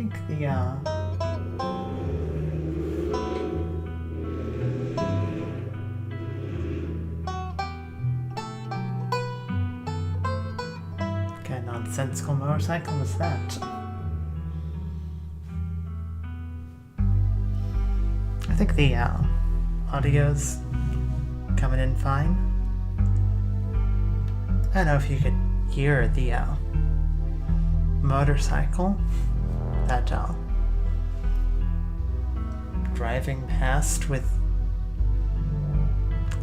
think the, what kind of nonsensical motorcycle was that? I think the, audio's coming in fine. I don't know if you could hear the, motorcycle that, driving past with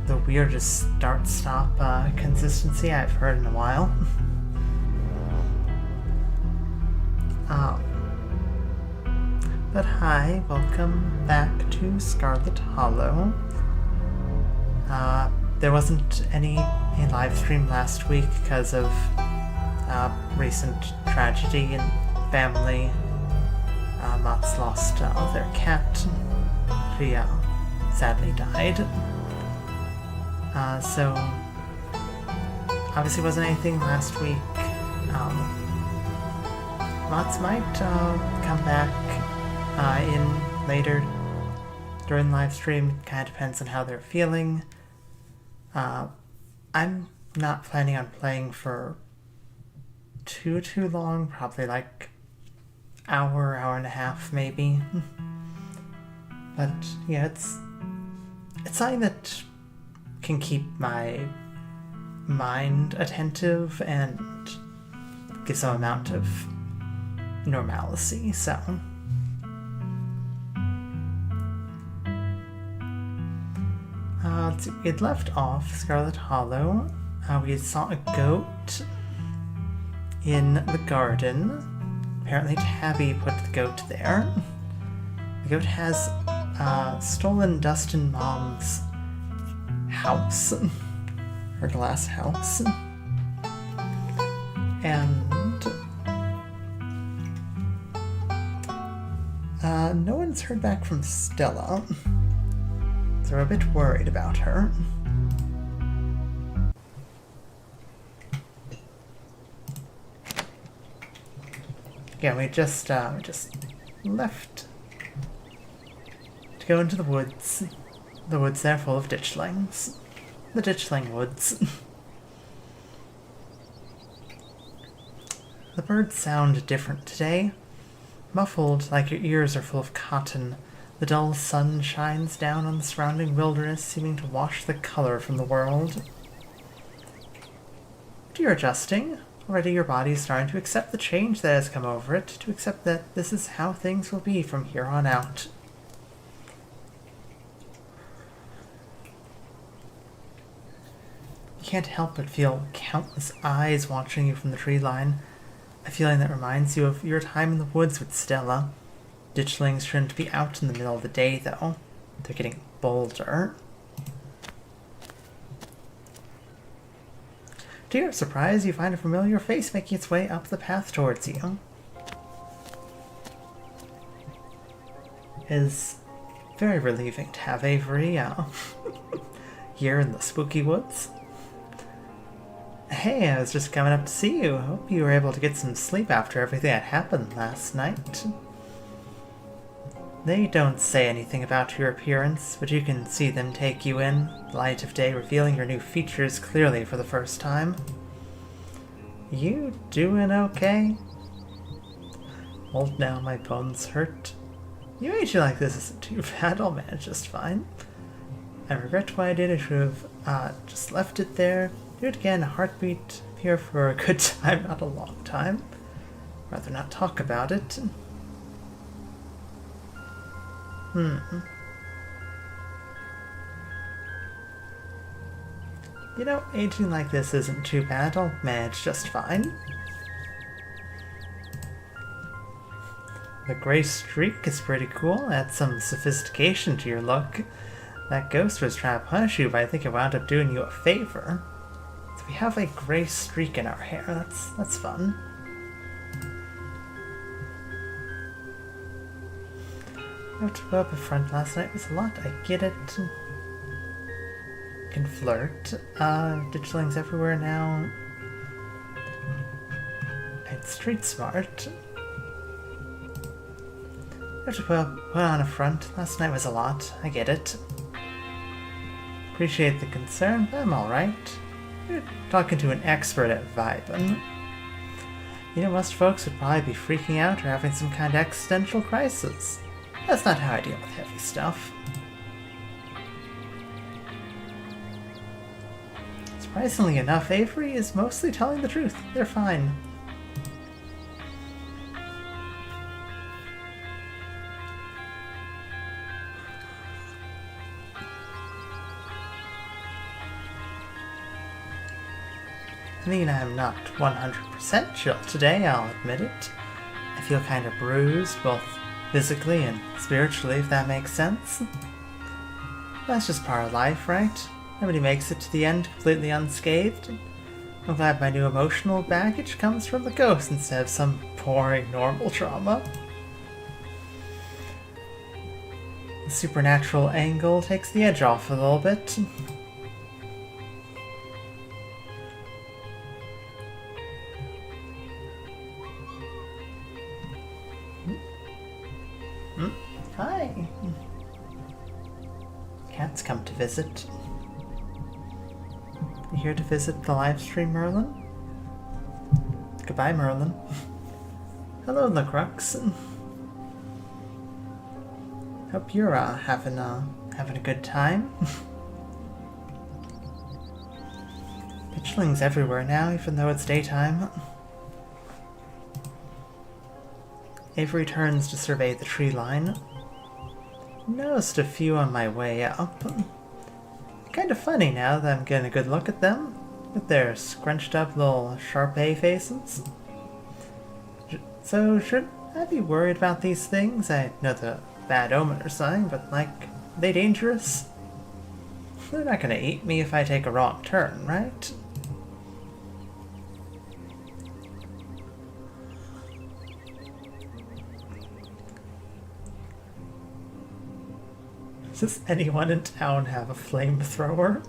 the weirdest start-stop, consistency I've heard in a while. But hi, welcome back to Scarlet Hollow. There wasn't any live stream last week because of recent tragedy in family. Mott's lost their cat. She sadly died. So obviously wasn't anything last week. Mott's might come back in later during live stream. Kind of depends on how they're feeling. I'm not planning on playing for too long, probably like hour and a half maybe. But yeah, it's something that can keep my mind attentive and give some amount of normalcy, so we'd left off Scarlet Hollow. We saw a goat in the garden. Apparently Tabby put the goat there. The goat has stolen Dustin Mom's house, her glass house, and no one's heard back from Stella, so we're a bit worried about her. Yeah, we just left to go into the woods. The woods there full of ditchlings. The ditchling woods. The birds sound different today. Muffled like your ears are full of cotton, the dull sun shines down on the surrounding wilderness, seeming to wash the color from the world. But you're adjusting. Already your body is starting to accept the change that has come over it, to accept that this is how things will be from here on out. You can't help but feel countless eyes watching you from the tree line, a feeling that reminds you of your time in the woods with Stella. Ditchlings shouldn't be out in the middle of the day, though. They're getting bolder. To your surprise, you find a familiar face making its way up the path towards you. It is very relieving to have Avery here in the spooky woods. Hey, I was just coming up to see you. Hope you were able to get some sleep after everything that happened last night. They don't say anything about your appearance, but you can see them take you in, the light of day revealing your new features clearly for the first time. You doing okay? Old now, my bones hurt. You aging like this isn't too bad, I'll manage just fine. I regret what I did. I should have just left it there. Do it again, a heartbeat. Here for a good time, not a long time. Rather not talk about it. You know, aging like this isn't too bad. I'll manage just fine. The gray streak is pretty cool. Adds some sophistication to your look. That ghost was trying to punish you, but I think it wound up doing you a favor. So we have a gray streak in our hair. That's fun. I have to go up in front last night was a lot. I get it. Can flirt. Ditchlings everywhere now. And street smart. have to put on a front. Last night was a lot. I get it. Appreciate the concern, but I'm alright. You're talking to an expert at vibing. You know, most folks would probably be freaking out or having some kind of existential crisis. That's not how I deal with heavy stuff. Surprisingly enough, Avery is mostly telling the truth. They're fine. I mean, I'm not 100% chill today, I'll admit it. I feel kind of bruised, both physically and spiritually, if that makes sense. That's just part of life, right? Nobody makes it to the end completely unscathed. I'm glad my new emotional baggage comes from a ghost instead of some boring normal trauma. The supernatural angle takes the edge off a little bit. Hi. Cats come to visit. You here to visit the live stream, Merlin? Goodbye, Merlin. Hello, LaCrux. Hope you're having a good time. Pitchlings everywhere now, even though it's daytime. Avery turns to survey the tree line. Noticed a few on my way up. Kind of funny now that I'm getting a good look at them, with their scrunched up little Sharpay faces. So should I be worried about these things? I know the bad omen or something, but like, are they dangerous? They're not gonna eat me if I take a wrong turn, right? Does anyone in town have a flamethrower?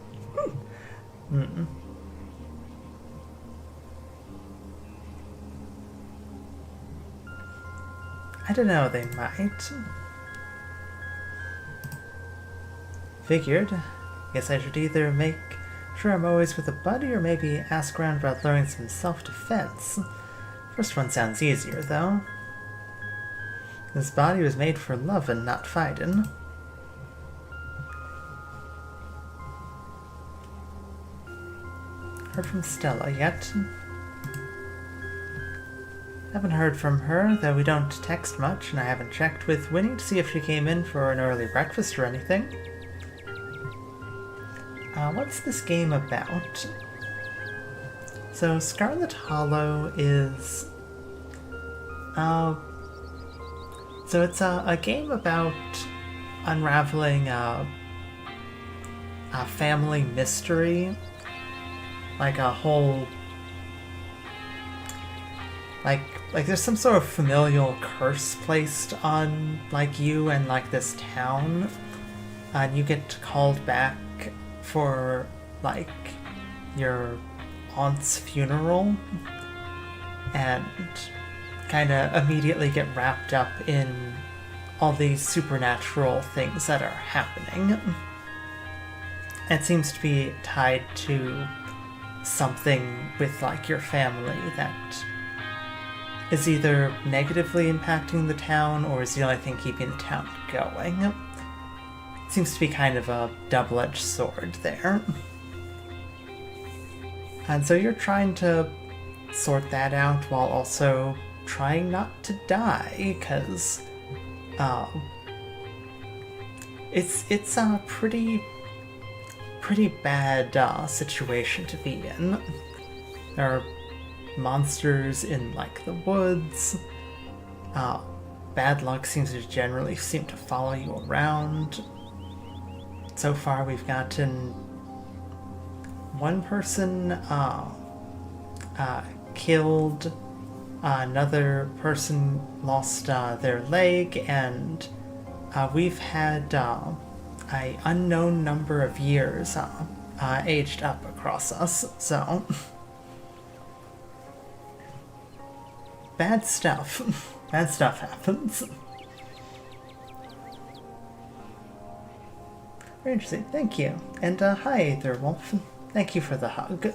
I don't know, they might. Figured. Guess I should either make sure I'm always with a buddy or maybe ask around about learning some self-defense. First one sounds easier, though. This body was made for loving, not fighting. Heard from Stella yet? Haven't heard from her, though we don't text much, and I haven't checked with Winnie to see if she came in for an early breakfast or anything. What's this game about? So, Scarlet Hollow is... So it's a game about unraveling a family mystery. Like a whole... Like there's some sort of familial curse placed on, like, you and, like, this town. And you get called back for, like, your aunt's funeral. And kind of immediately get wrapped up in all these supernatural things that are happening. It seems to be tied to something with, like, your family that is either negatively impacting the town or is the only thing keeping the town going. It seems to be kind of a double-edged sword there. And so you're trying to sort that out while also trying not to die, because it's a pretty bad situation to be in. There are monsters in, like, the woods. Bad luck seems to generally to follow you around. So far we've gotten one person killed, another person lost their leg, and we've had an unknown number of years aged up across us, so... Bad stuff. Bad stuff happens. Very interesting. Thank you. And hi, Aetherwolf. Thank you for the hug.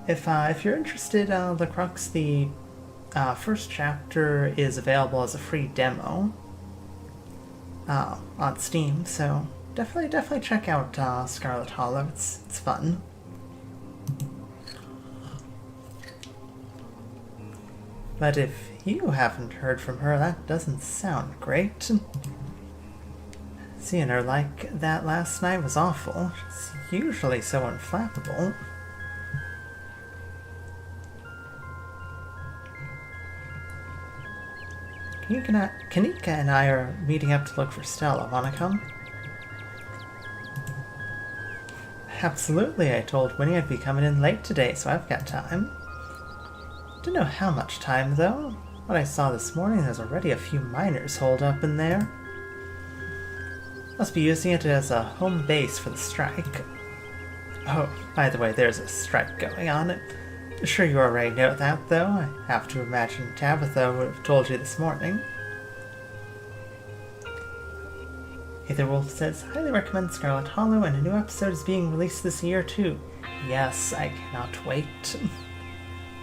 If you're interested, the Crux, the first chapter is available as a free demo on Steam, so definitely check out Scarlet Hollow. It's fun. But if you haven't heard from her, that doesn't sound great. Seeing her like that last night was awful. She's usually so unflappable. Kanika and I are meeting up to look for Stella. Wanna come? Absolutely, I told Winnie I'd be coming in late today, so I've got time. Don't know how much time, though. What I saw this morning, there's already a few miners holed up in there. Must be using it as a home base for the strike. Oh, by the way, there's a strike going on. I'm sure you already know that, though. I have to imagine Tabitha would have told you this morning. Aetherwolf says, highly recommend Scarlet Hollow, and a new episode is being released this year, too. Yes, I cannot wait.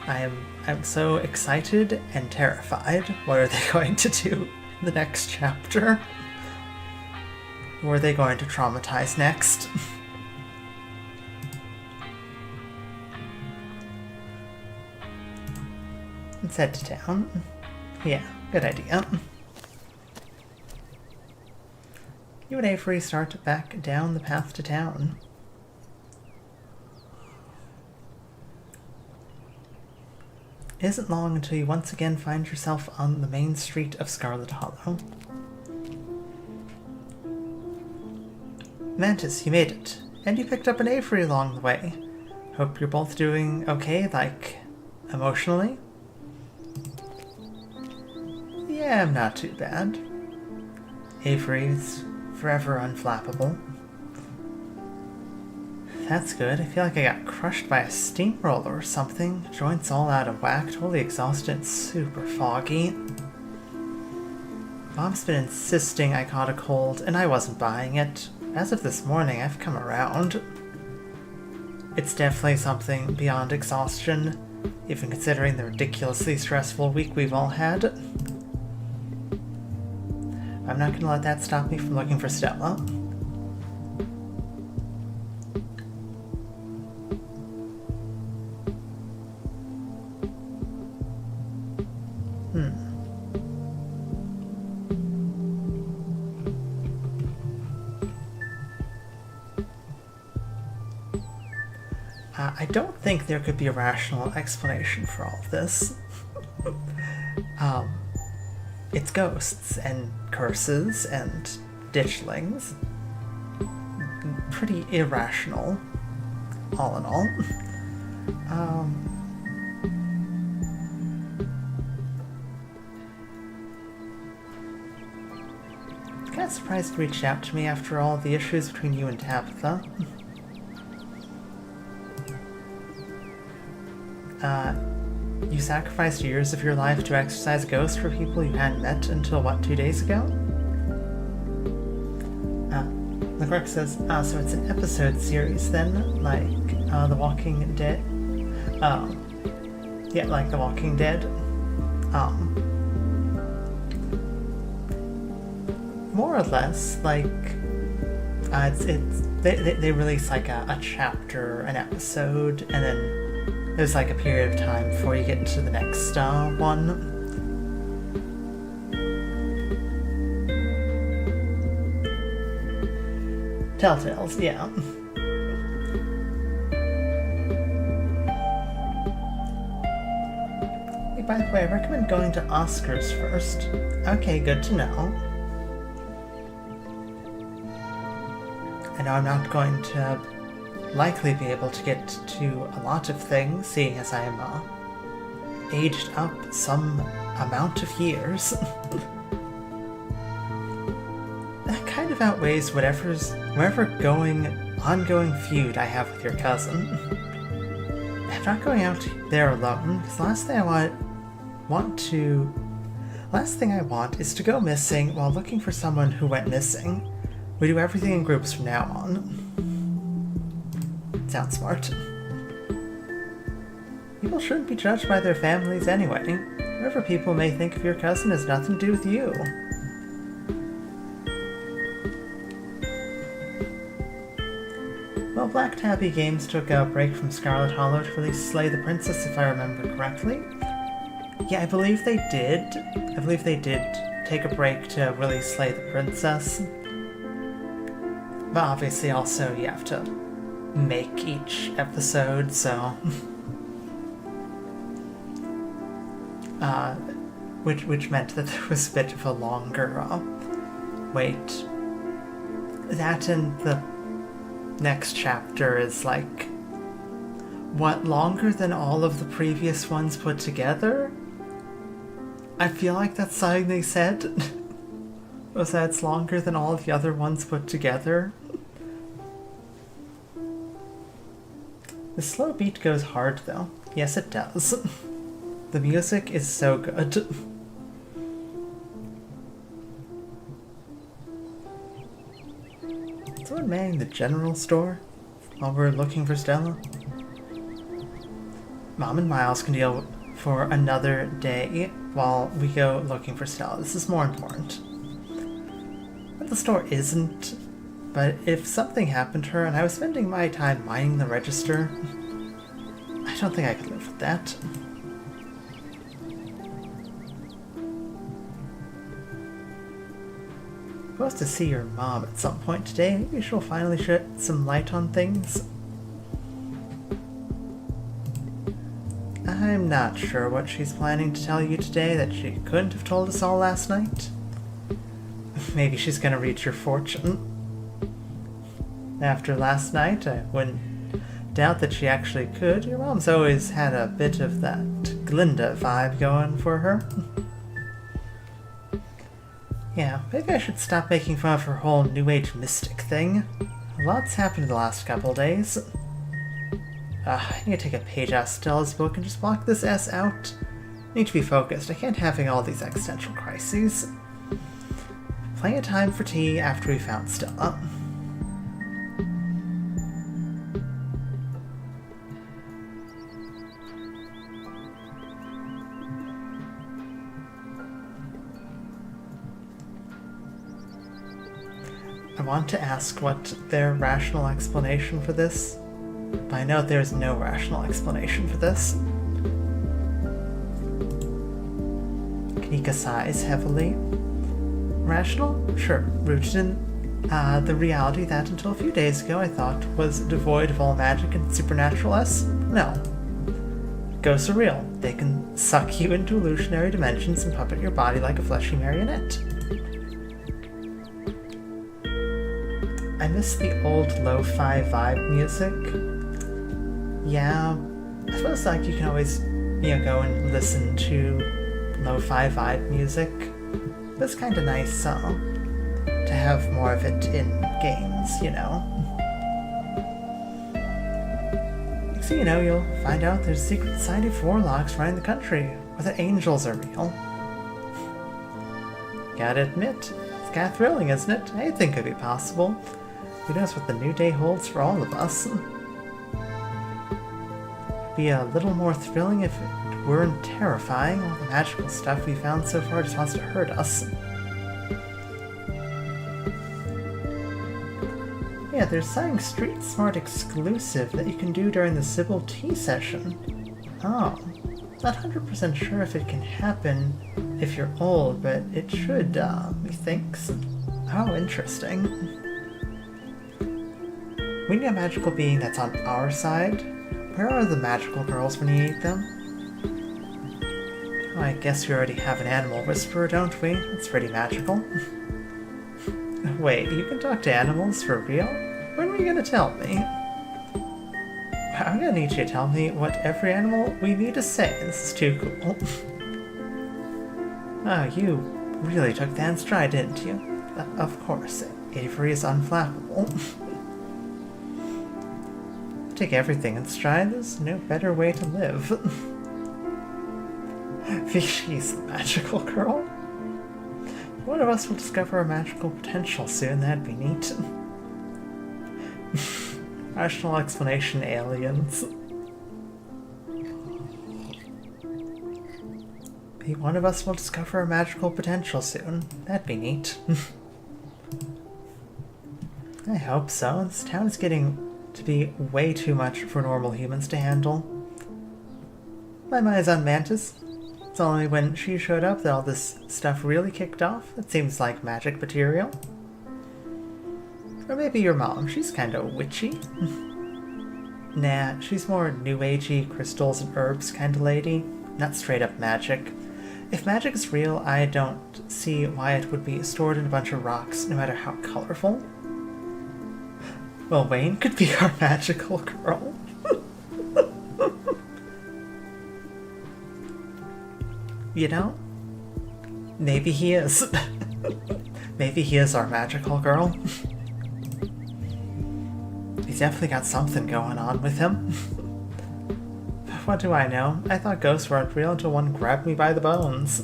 I'm so excited and terrified. What are they going to do in the next chapter? Who are they going to traumatize next? Let's head to town. Yeah, good idea. You and Avery start back down the path to town. It isn't long until you once again find yourself on the main street of Scarlet Hollow. Mantis, you made it. And you picked up an Avery along the way. Hope you're both doing okay, like, emotionally? Yeah, I'm not too bad. Avery is forever unflappable. That's good. I feel like I got crushed by a steamroller or something. Joints all out of whack, totally exhausted and super foggy. Mom's been insisting I caught a cold, and I wasn't buying it. As of this morning, I've come around. It's definitely something beyond exhaustion, even considering the ridiculously stressful week we've all had. I'm not gonna let that stop me from looking for Stella. I don't think there could be a rational explanation for all of this. It's ghosts and curses and ditchlings. Pretty irrational, all in all. Kind of surprised you reached out to me after all the issues between you and Tabitha. You sacrificed years of your life to exercise ghosts for people you hadn't met until, what, 2 days ago? LeGrec says, so it's an episode series then, like The Walking Dead? Yeah, like The Walking Dead. More or less, like, they release like a chapter, an episode, and then there's like a period of time before you get to the next one. Telltales, yeah. Hey, by the way, I recommend going to Oscars first. Okay, good to know. I know I'm not going to likely be able to get to a lot of things, seeing as I am aged up some amount of years. That kind of outweighs whatever ongoing feud I have with your cousin. I'm not going out there alone, because the last thing I want to Last thing I want is to go missing while looking for someone who went missing. We do everything in groups from now on. Sounds smart. People shouldn't be judged by their families anyway. Whatever people may think of your cousin has nothing to do with you. Well, Black Tabby Games took a break from Scarlet Hollow to release Slay the Princess, if I remember correctly. Yeah, I believe they did. I believe they did take a break to release Slay the Princess. But obviously also you have to make each episode, so... which meant that there was a bit of a longer wait. That and the next chapter is like, what, longer than all of the previous ones put together? I feel like that's something they said. Was that it's longer than all the other ones put together? The slow beat goes hard though. Yes, it does. The music is so good. Is someone manning the general store while we're looking for Stella? Mom and Miles can deal for another day while we go looking for Stella. This is more important. But the store isn't. But if something happened to her and I was spending my time mining the register, I don't think I could live with that. Supposed to see your mom at some point today. Maybe she'll finally shed some light on things. I'm not sure what she's planning to tell you today that she couldn't have told us all last night. Maybe she's gonna read your fortune. After last night, I wouldn't doubt that she actually could. Your mom's always had a bit of that Glinda vibe going for her. Yeah, maybe I should stop making fun of her whole New Age mystic thing. A lot's happened in the last couple days. I need to take a page out of Stella's book and just block this S out. I need to be focused. I can't having all these existential crises. Plenty of time for tea after we found Stella. I want to ask what their rational explanation for this, but I know there's no rational explanation for this. Kanika sighs heavily. Rational? Sure. Rooted in the reality that until a few days ago I thought was devoid of all magic and supernaturalness? No. Ghosts are real. They can suck you into illusionary dimensions and puppet your body like a fleshy marionette. I miss the old lo-fi vibe music. Yeah, I suppose like you can always, go and listen to lo-fi vibe music. But it's kind of nice to have more of it in games, So, you'll find out there's a secret society of warlocks running the country, where the angels are real. Gotta admit, it's kind of thrilling, isn't it? Anything could be possible. Who knows what the new day holds for all of us? It'd be a little more thrilling if it weren't terrifying. All the magical stuff we found so far just wants to hurt us. Yeah, there's something Street Smart exclusive that you can do during the Sybil Tea session. Oh, not 100% sure if it can happen if you're old, but it should, methinks. Oh, interesting. We need a magical being that's on our side. Where are the magical girls when you need them? Oh, I guess we already have an animal whisperer, don't we? It's pretty magical. Wait, you can talk to animals for real? When are you gonna tell me? I'm gonna need you to tell me what every animal we need to say. This is too cool. Oh, you really took that in stride, didn't you? Of course, Avery is unflappable. Take everything in stride, there's no better way to live. She's the magical girl. One of us will discover a magical potential soon, that'd be neat. Rational explanation, aliens. One of us will discover a magical potential soon, that'd be neat. I hope so. This town is getting to be way too much for normal humans to handle. My mind's on Mantis. It's only when she showed up that all this stuff really kicked off. It seems like magic material. Or maybe your mom. She's kind of witchy. Nah, she's more new agey, crystals and herbs kind of lady. Not straight up magic. If magic is real, I don't see why it would be stored in a bunch of rocks, no matter how colorful. Well, Wayne could be our magical girl. You know? Maybe he is. Maybe he is our magical girl. He's definitely got something going on with him. What do I know? I thought ghosts weren't real until one grabbed me by the bones.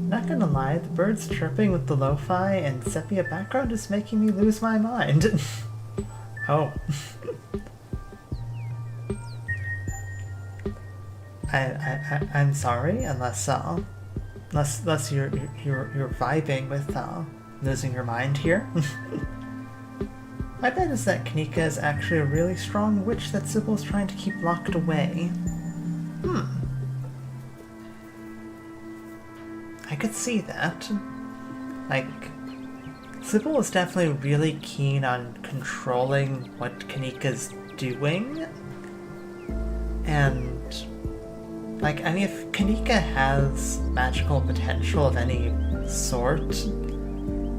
Not gonna lie, the birds chirping with the lo-fi and sepia background is making me lose my mind. Oh. I'm sorry, unless you're vibing with losing your mind here. My bet is that Kanika is actually a really strong witch that Sybil is trying to keep locked away. I could see that. Like, Sybil is definitely really keen on controlling what Kanika's doing. And, like, I mean, if Kanika has magical potential of any sort,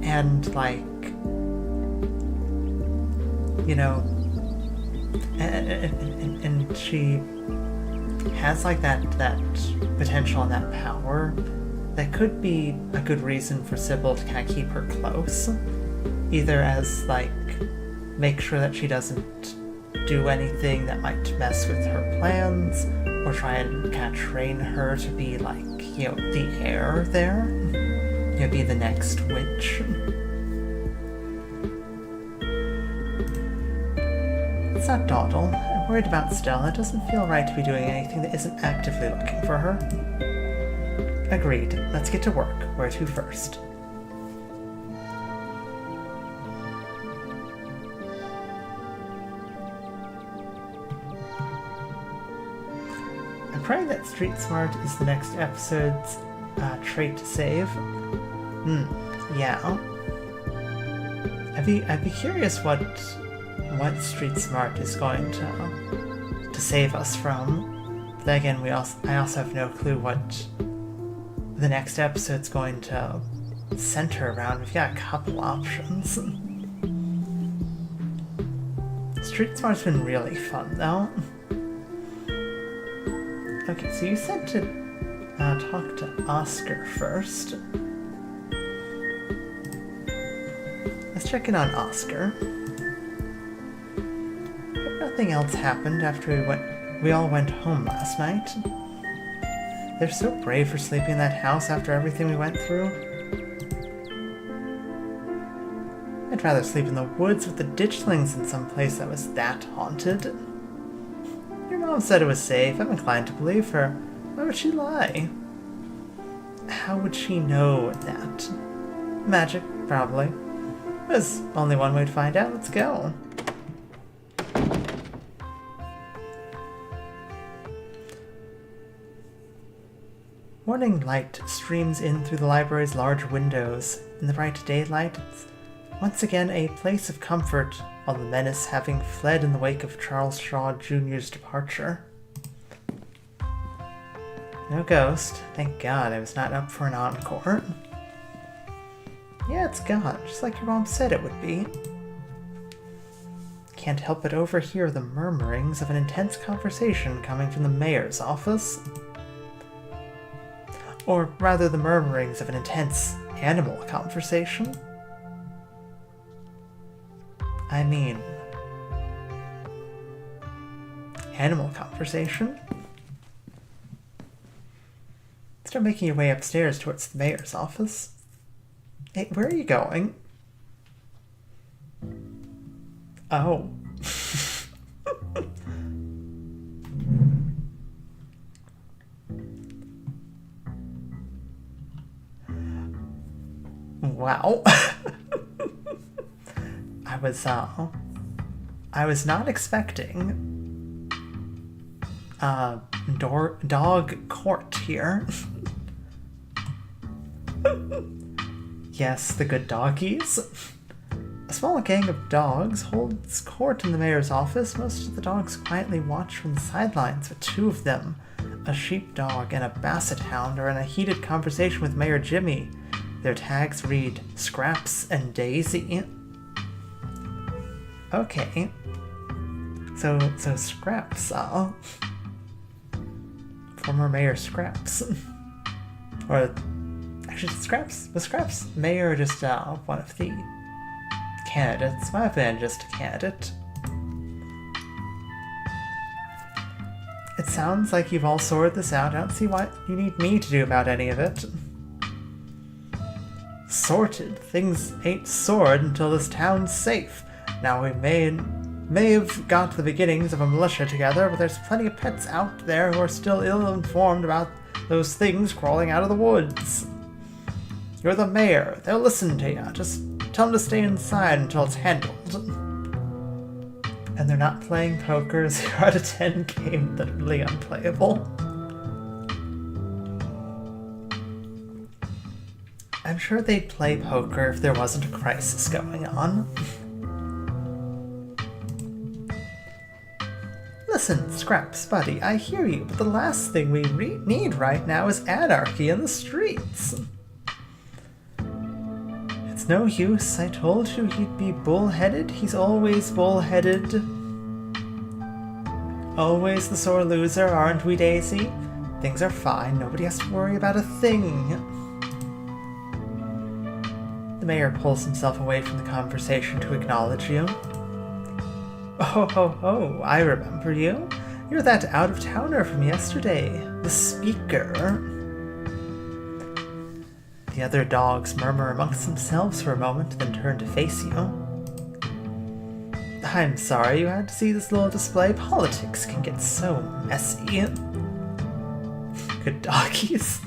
and, like, you know, and she has, like, that potential and that power, that could be a good reason for Sybil to kind of keep her close. Either as, like, make sure that she doesn't do anything that might mess with her plans, or try and kind of train her to be, like, you know, the heir there. You know, be the next witch. Let's not dawdle. I'm worried about Stella. It doesn't feel right to be doing anything that isn't actively looking for her. Agreed. Let's get to work. Where to first? I'm praying that Street Smart is the next episode's trait to save. Yeah. I'd be curious what Street Smart is going to save us from. But again, I also have no clue what the next episode's going to center around. We've got a couple options. Street Smart's been really fun, though. Okay, so you said to talk to Oscar first. Let's check in on Oscar. But nothing else happened after we all went home last night. They're so brave for sleeping in that house after everything we went through. I'd rather sleep in the woods with the ditchlings than someplace that was that haunted. Your mom said it was safe. I'm inclined to believe her. Why would she lie? How would she know that? Magic, probably. There's only one way to find out. Let's go. Morning light streams in through the library's large windows. In the bright daylight, it's once again a place of comfort, while the menace having fled in the wake of Charles Shaw Jr.'s departure. No ghost. Thank God I was not up for an encore. Yeah, it's gone, just like your mom said it would be. Can't help but overhear the murmurings of an intense conversation coming from the mayor's office. Or rather, the murmurings of an intense animal conversation. I mean, animal conversation? Start making your way upstairs towards the mayor's office. Hey, where are you going? Oh. Wow. I was not expecting dog court here. Yes, the good doggies. A small gang of dogs holds court in the mayor's office. Most of the dogs quietly watch from the sidelines, but two of them, a sheepdog and a basset hound, are in a heated conversation with Mayor Jimmy. Their tags read Scraps and Daisy. Okay. So Scraps, former Mayor Scraps. Or, actually, Scraps? Was Scraps Mayor just one of the candidates? Might have been just a candidate. It sounds like you've all sorted this out. I don't see what you need me to do about any of it. Sorted? Things ain't sorted until this town's safe. Now we may have got the beginnings of a militia together, but there's plenty of pets out there who are still ill-informed about those things crawling out of the woods. You're the mayor. They'll listen to you. Just tell them to stay inside until it's handled. And they're not playing poker. 0 out of 10 game literally unplayable. I'm sure they'd play poker if there wasn't a crisis going on. Listen, Scraps, buddy, I hear you, but the last thing we need right now is anarchy in the streets. It's no use. I told you he'd be bullheaded. He's always bullheaded. Always the sore loser, aren't we, Daisy? Things are fine. Nobody has to worry about a thing. The mayor pulls himself away from the conversation to acknowledge you. Oh, I remember you. You're that out-of-towner from yesterday. The speaker. The other dogs murmur amongst themselves for a moment, then turn to face you. I'm sorry you had to see this little display. Politics can get so messy. Good doggies.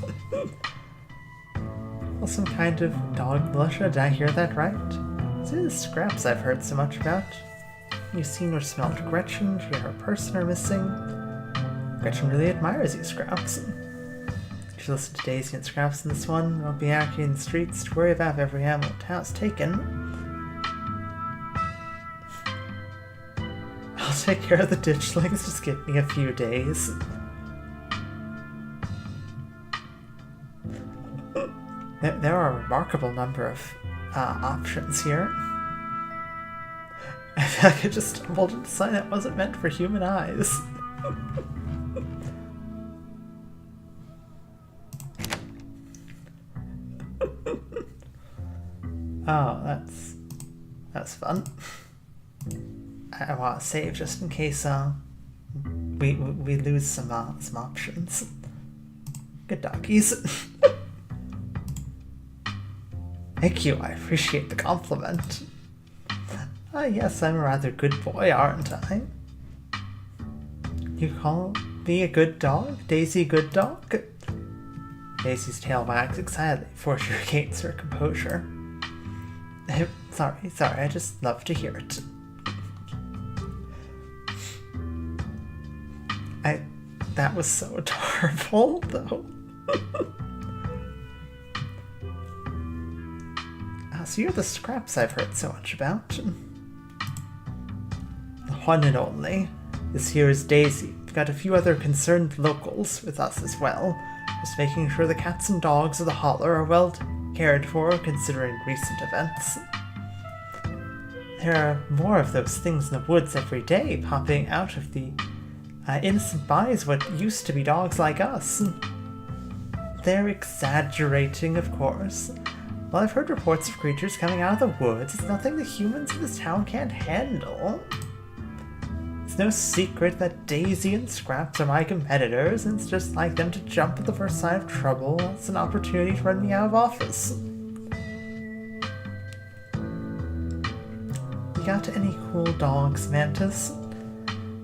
Well, some kind of dog militia, did I hear that right? It's the Scraps I've heard so much about. You've seen or smelled Gretchen, she and her person are missing. Gretchen really admires you, Scraps. You should listen to Daisy and Scraps in this one. Won't be acting in the streets to worry about if every animal in town's taken. I'll take care of the ditchlings, just give me a few days. There are a remarkable number of options here. I feel like I just stumbled into something that wasn't meant for human eyes. Oh, that's fun. I want to save just in case we lose some options. Good doggies. Thank you, I appreciate the compliment. Yes, I'm a rather good boy, aren't I? You call me a good dog? Daisy good dog? Daisy's tail wags excitedly before she regains her composure. Sorry, I just love to hear it. That was so adorable, though. So you're the Scraps I've heard so much about. The one and only. This here is Daisy. We've got a few other concerned locals with us as well. Just making sure the cats and dogs of the Hollow are well cared for, considering recent events. There are more of those things in the woods every day, popping out of the innocent bodies what used to be dogs like us. They're exaggerating, of course. Well, I've heard reports of creatures coming out of the woods. It's nothing the humans in this town can't handle. It's no secret that Daisy and Scraps are my competitors, and it's just like them to jump at the first sign of trouble. It's an opportunity to run me out of office. You got any cool dogs, Mantis?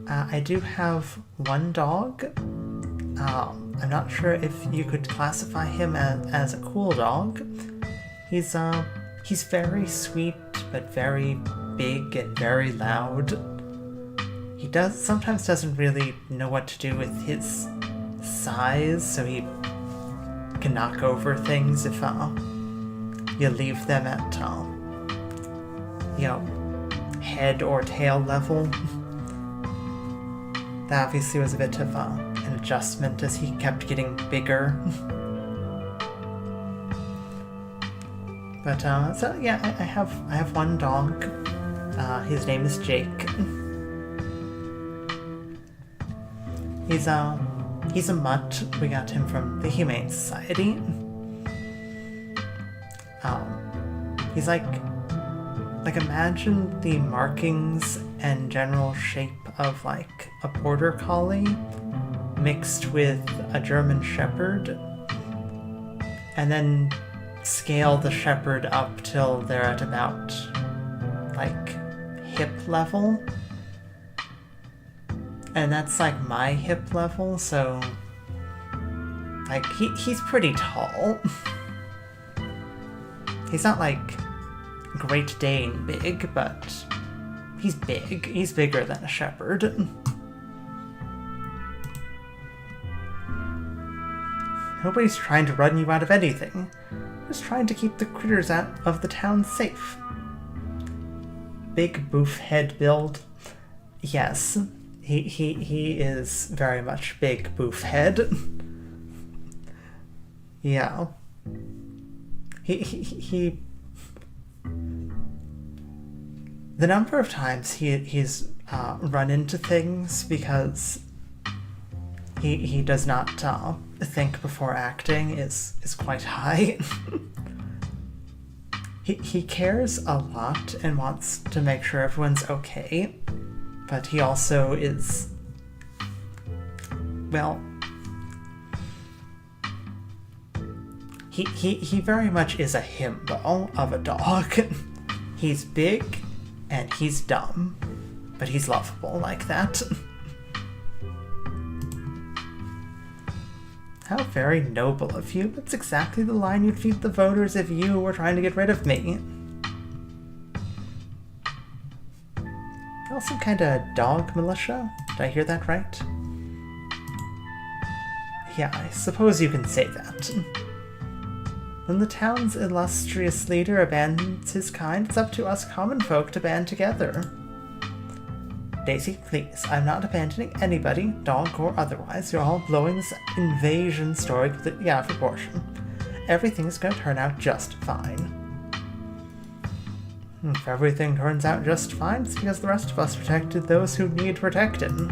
I do have one dog. I'm not sure if you could classify him as a cool dog. He's very sweet, but very big and very loud. He sometimes doesn't really know what to do with his size, so he can knock over things if you leave them at head or tail level. That obviously was a bit of an adjustment as he kept getting bigger. But so yeah, I have one dog. His name is Jake. He's a mutt. We got him from the Humane Society. He's like imagine the markings and general shape of like a border collie mixed with a German shepherd, and then scale the shepherd up till they're at about like hip level. And that's like my hip level, so like he's pretty tall. He's not like Great Dane big, but he's big. He's bigger than a shepherd. Nobody's trying to run you out of anything. Just trying to keep the critters out of the town safe. Big boof head build. Yes, he is very much big boof head. Yeah. He the number of times he's run into things because he does not think before acting is quite high. He cares a lot and wants to make sure everyone's okay, but he also is, well, he very much is a himbo of a dog. He's big and he's dumb, but he's lovable like that. How very noble of you. That's exactly the line you'd feed the voters if you were trying to get rid of me. You're some kind of dog militia? Did I hear that right? Yeah, I suppose you can say that. When the town's illustrious leader abandons his kind, it's up to us common folk to band together. Daisy, please, I'm not abandoning anybody, dog or otherwise. You're all blowing this invasion story completely out of proportion. Everything's gonna turn out just fine. If everything turns out just fine, it's because the rest of us protected those who need protecting.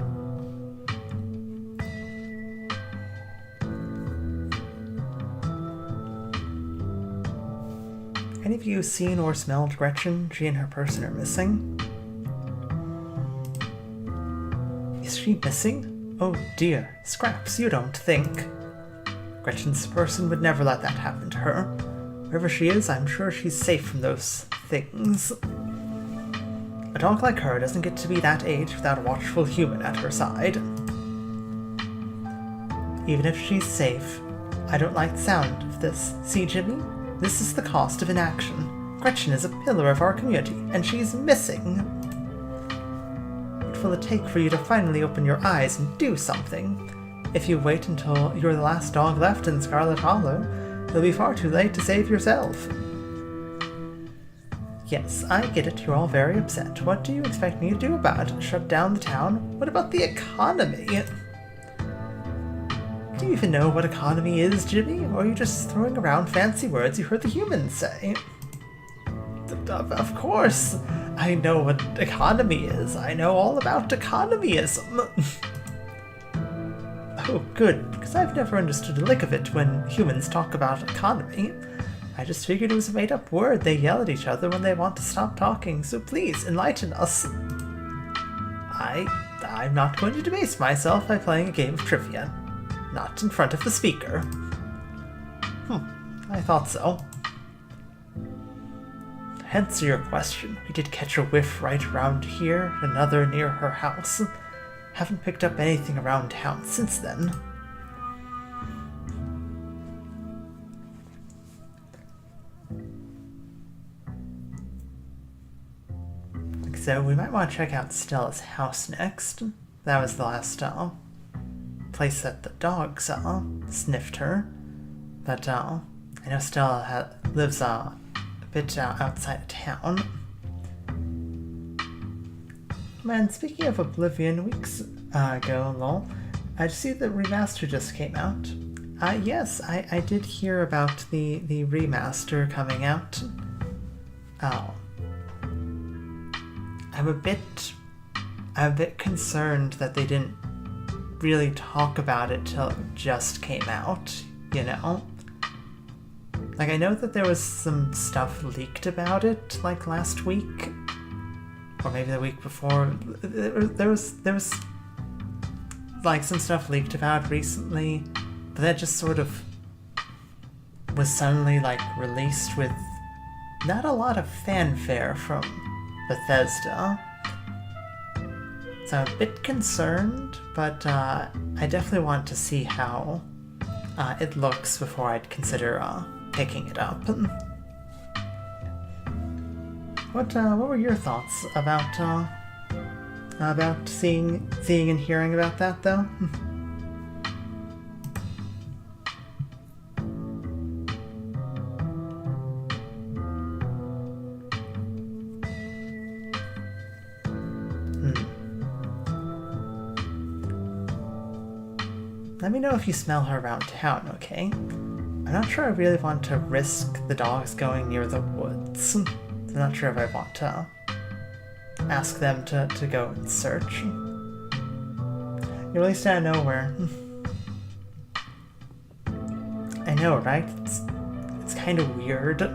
Any of you seen or smelled Gretchen? She and her person are missing. Is she missing? Oh dear. Scraps, you don't think. Gretchen's person would never let that happen to her. Wherever she is, I'm sure she's safe from those things. A dog like her doesn't get to be that age without a watchful human at her side. Even if she's safe, I don't like the sound of this. See, Jimmy? This is the cost of inaction. Gretchen is a pillar of our community, and she's missing. What will it take for you to finally open your eyes and do something? If you wait until you're the last dog left in Scarlet Hollow, it'll be far too late to save yourself. Yes, I get it. You're all very upset. What do you expect me to do about it? Shut down the town? What about the economy? Do you even know what economy is, Jimmy? Or are you just throwing around fancy words you heard the humans say? Of course, I know what economy is. I know all about economyism. Oh, good, because I've never understood a lick of it when humans talk about economy. I just figured it was a made-up word they yell at each other when they want to stop talking, so please, enlighten us. I'm not going to debase myself by playing a game of trivia. Not in front of the speaker. I thought so. To answer your question, we did catch a whiff right around here, another near her house. Haven't picked up anything around town since then. So we might want to check out Stella's house next. That was the last place that the dogs sniffed her. But I know Stella lives a bit outside of town. Man, speaking of Oblivion, weeks ago, lol, I see the remaster just came out. Yes, I did hear about the remaster coming out. I'm a bit concerned that they didn't really talk about it till it just came out, you know? Like, I know that there was some stuff leaked about it, like, last week. Or maybe the week before. There was like, some stuff leaked about recently, but that just sort of was suddenly, like, released with not a lot of fanfare from Bethesda. So I'm a bit concerned, but I definitely want to see how it looks before I'd consider picking it up. What were your thoughts about seeing and hearing about that, though? Let me know if you smell her around town, okay? I'm not sure I really want to risk the dogs going near the woods. I'm not sure if I want to ask them to go and search. You're released out of nowhere. I know, right? It's kind of weird. Of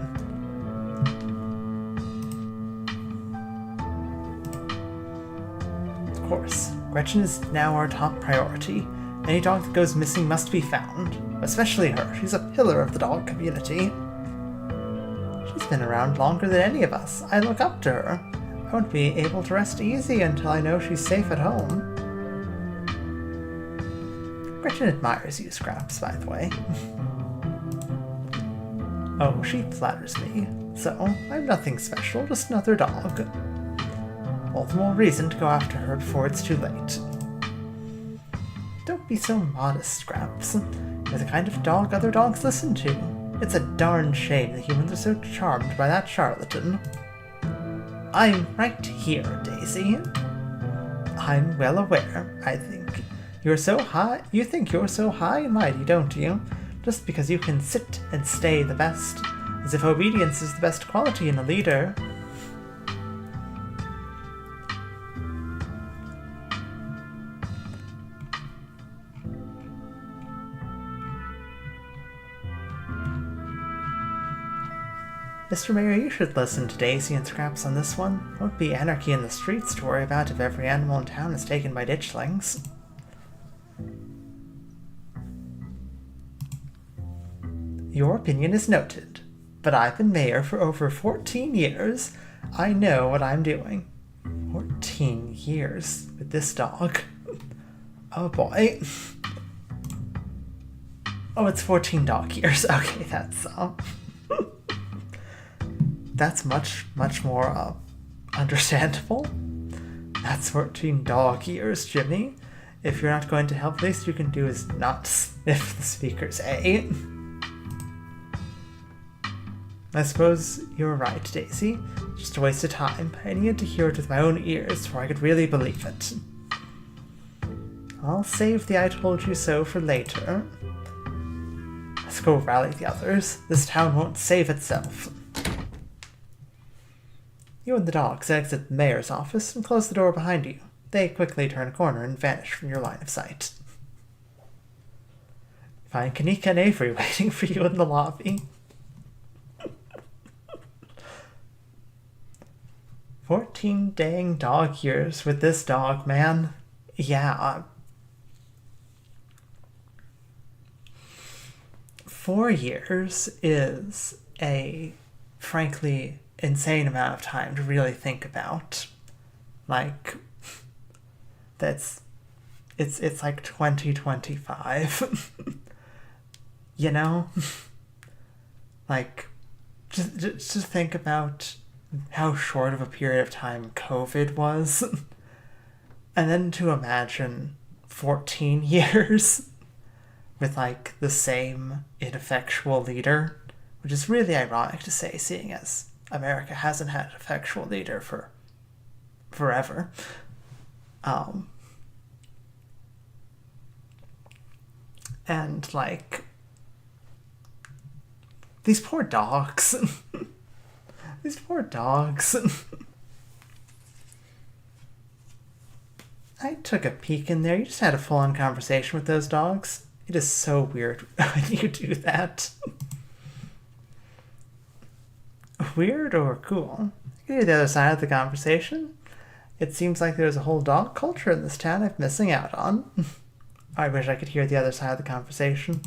course, Gretchen is now our top priority. Any dog that goes missing must be found, especially her. She's a pillar of the dog community. She's been around longer than any of us. I look up to her. I won't be able to rest easy until I know she's safe at home. Gretchen admires you, Scraps, by the way. Oh, she flatters me. So, I'm nothing special, just another dog. All the more reason to go after her before it's too late. Don't be so modest, Scraps. You're the kind of dog other dogs listen to. It's a darn shame the humans are so charmed by that charlatan. I'm right here, Daisy. I'm well aware, I think. You think you're so high and mighty, don't you? Just because you can sit and stay the best, as if obedience is the best quality in a leader. Mr. Mayor, you should listen to Daisy and Scraps on this one. Won't be anarchy in the streets to worry about if every animal in town is taken by ditchlings. Your opinion is noted, but I've been mayor for over 14 years. I know what I'm doing. 14 years with this dog. Oh boy. Oh, it's 14 dog years. Okay, that's much more understandable. That's 14 dog years, Jimmy. If you're not going to help, the least you can do is not sniff the speaker's A. I suppose you're right, Daisy. Just a waste of time. I needed to hear it with my own ears before I could really believe it. I'll save the I told you so for later. Let's go rally the others. This town won't save itself. You and the dogs exit the mayor's office and close the door behind you. They quickly turn a corner and vanish from your line of sight. Find Kanika and Avery waiting for you in the lobby. 14 dang dog years with this dog, man. yeah, 4 years is a frankly insane amount of time to really think about. Like, that's it's like 2025. You know? Like, just think about how short of a period of time COVID was. And then to imagine 14 years with like the same ineffectual leader, which is really ironic to say, seeing as America hasn't had an effectual leader for forever. And like these poor dogs. These poor dogs. I took a peek in there. You just had a full-on conversation with those dogs. It is so weird when you do that. Weird or cool? You hear the other side of the conversation. It seems like there's a whole dog culture in this town I'm missing out on. I wish I could hear the other side of the conversation.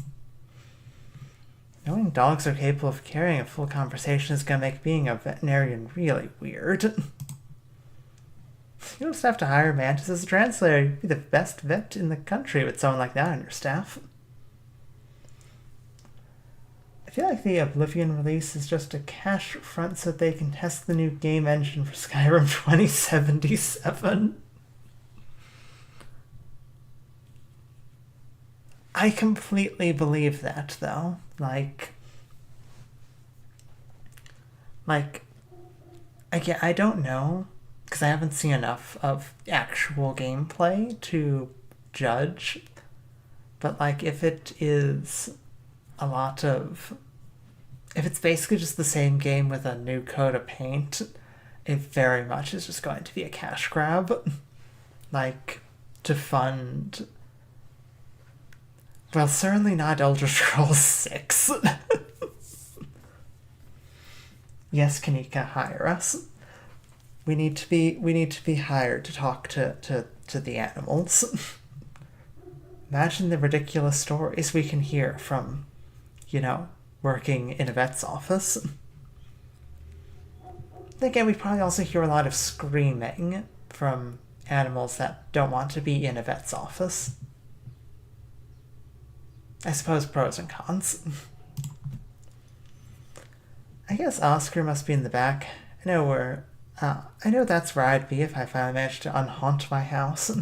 Knowing dogs are capable of carrying a full conversation is going to make being a veterinarian really weird. You don't just have to hire Mantis as a translator. You'd be the best vet in the country with someone like that on your staff. I feel like the Oblivion release is just a cash front so that they can test the new game engine for Skyrim 2077. I completely believe that, though. Again, I don't know, because I haven't seen enough of actual gameplay to judge. But, like, if it is a lot of... If it's basically just the same game with a new coat of paint, it very much is just going to be a cash grab. Like, to fund... Well, certainly not Elder Scrolls 6. Yes, Kanika, hire us. We need to be hired to talk to the animals. Imagine the ridiculous stories we can hear from, working in a vet's office. Again, we probably also hear a lot of screaming from animals that don't want to be in a vet's office. I suppose pros and cons. I guess Oscar must be in the back. I know that's where I'd be if I finally managed to unhaunt my house.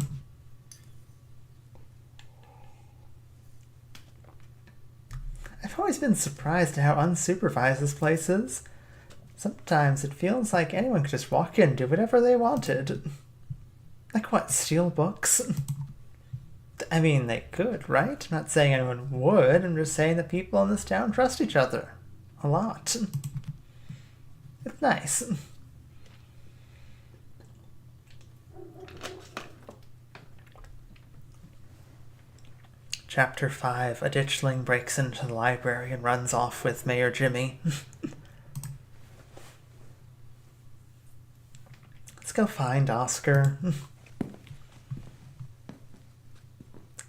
I've always been surprised at how unsupervised this place is. Sometimes it feels like anyone could just walk in and do whatever they wanted. Like what, steal books? I mean, they could, right? I'm not saying anyone would. I'm just saying that people in this town trust each other. A lot. It's nice. Chapter 5. A ditchling breaks into the library and runs off with Mayor Jimmy. Let's go find Oscar.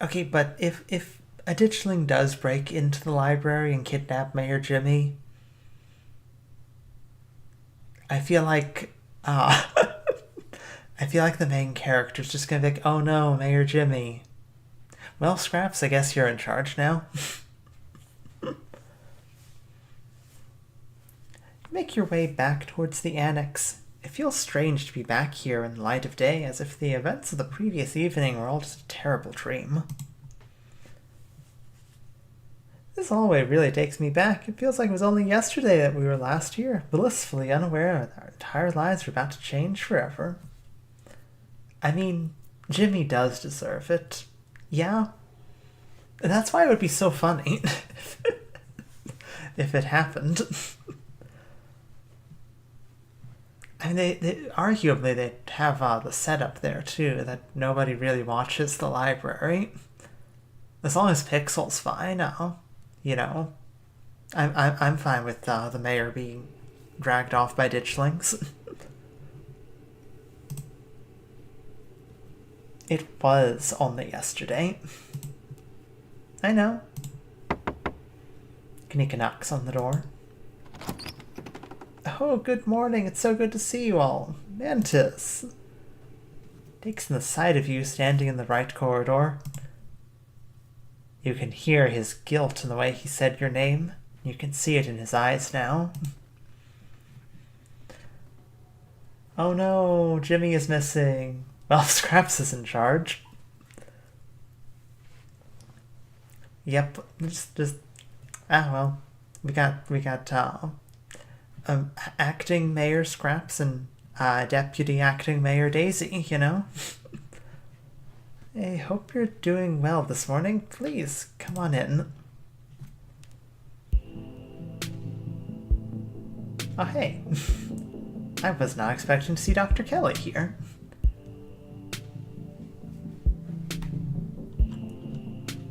Okay, but if a ditchling does break into the library and kidnap Mayor Jimmy, I feel like the main character's just gonna be like, oh no, Mayor Jimmy. Well, Scraps, I guess you're in charge now. Make your way back towards the annex. It feels strange to be back here in the light of day, as if the events of the previous evening were all just a terrible dream. This hallway really takes me back. It feels like it was only yesterday that we were last here, blissfully unaware that our entire lives were about to change forever. I mean, Jimmy does deserve it. Yeah. And that's why it would be so funny if it happened. I mean, they arguably they have the setup there too that nobody really watches the library. As long as Pixel's fine, I'm fine with the mayor being dragged off by ditchlings. It was only yesterday. I know. Kanika knocks on the door. Oh, good morning. It's so good to see you all. Mantis. Takes in the sight of you standing in the right corridor. You can hear his guilt in the way he said your name. You can see it in his eyes now. Oh no, Jimmy is missing. Well, Scraps is in charge. Yep, well, we got acting Mayor Scraps and Deputy Acting Mayor Daisy, you know? I hope you're doing well this morning. Please, come on in. Oh, hey. I was not expecting to see Dr. Kelly here.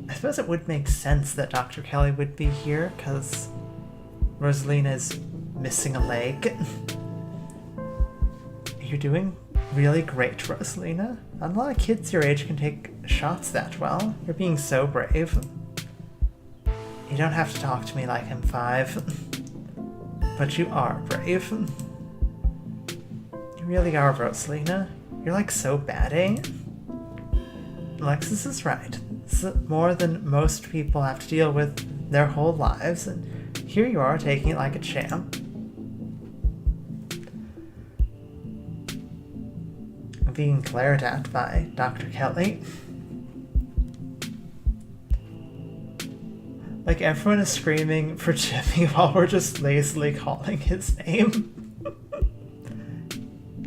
I suppose it would make sense that Dr. Kelly would be here, because Rosalina is missing a leg. You're doing really great, Rosalina. Not a lot of kids your age can take shots that well. You're being so brave. You don't have to talk to me like I'm 5. But you are brave. You really are, Rosalina. You're like so batty. Alexis is right. This is more than most people have to deal with their whole lives, and here you are taking it like a champ. Being glared at by Dr. Kelly. Like everyone is screaming for Jimmy while we're just lazily calling his name.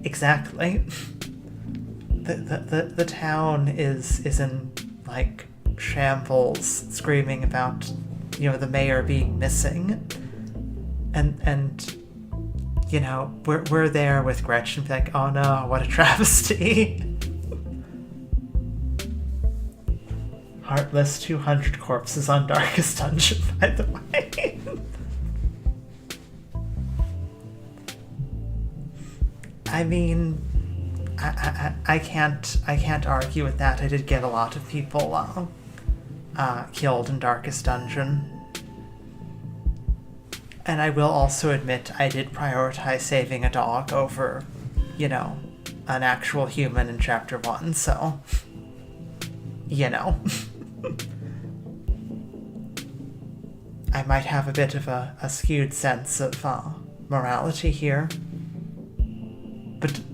Exactly. The town is in like shambles, screaming about, you know, the mayor being missing, and you know, we're there with Gretchen, like, oh no, what a travesty. Heartless 200 corpses on Darkest Dungeon, by the way. I mean, I can't argue with that. I did get a lot of people killed in Darkest Dungeon. And I will also admit I did prioritize saving a dog over, you know, an actual human in Chapter 1, so, you know. I might have a bit of a skewed sense of morality here.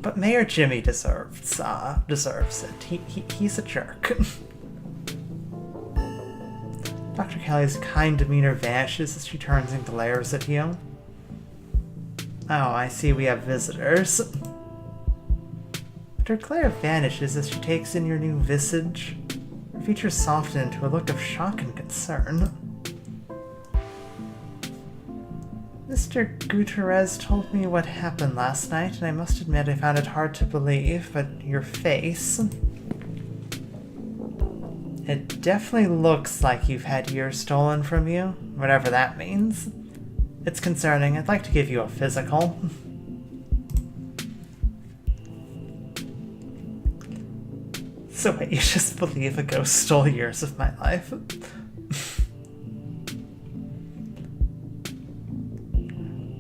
But Mayor Jimmy deserves it. He's a jerk. Dr. Kelly's kind demeanor vanishes as she turns and glares at you. Oh, I see we have visitors. But her glare vanishes as she takes in your new visage. Her features soften into a look of shock and concern. Mr. Gutierrez told me what happened last night, and I must admit I found it hard to believe, but your face... It definitely looks like you've had yours stolen from you, whatever that means. It's concerning. I'd like to give you a physical. So wait, you just believe a ghost stole years of my life?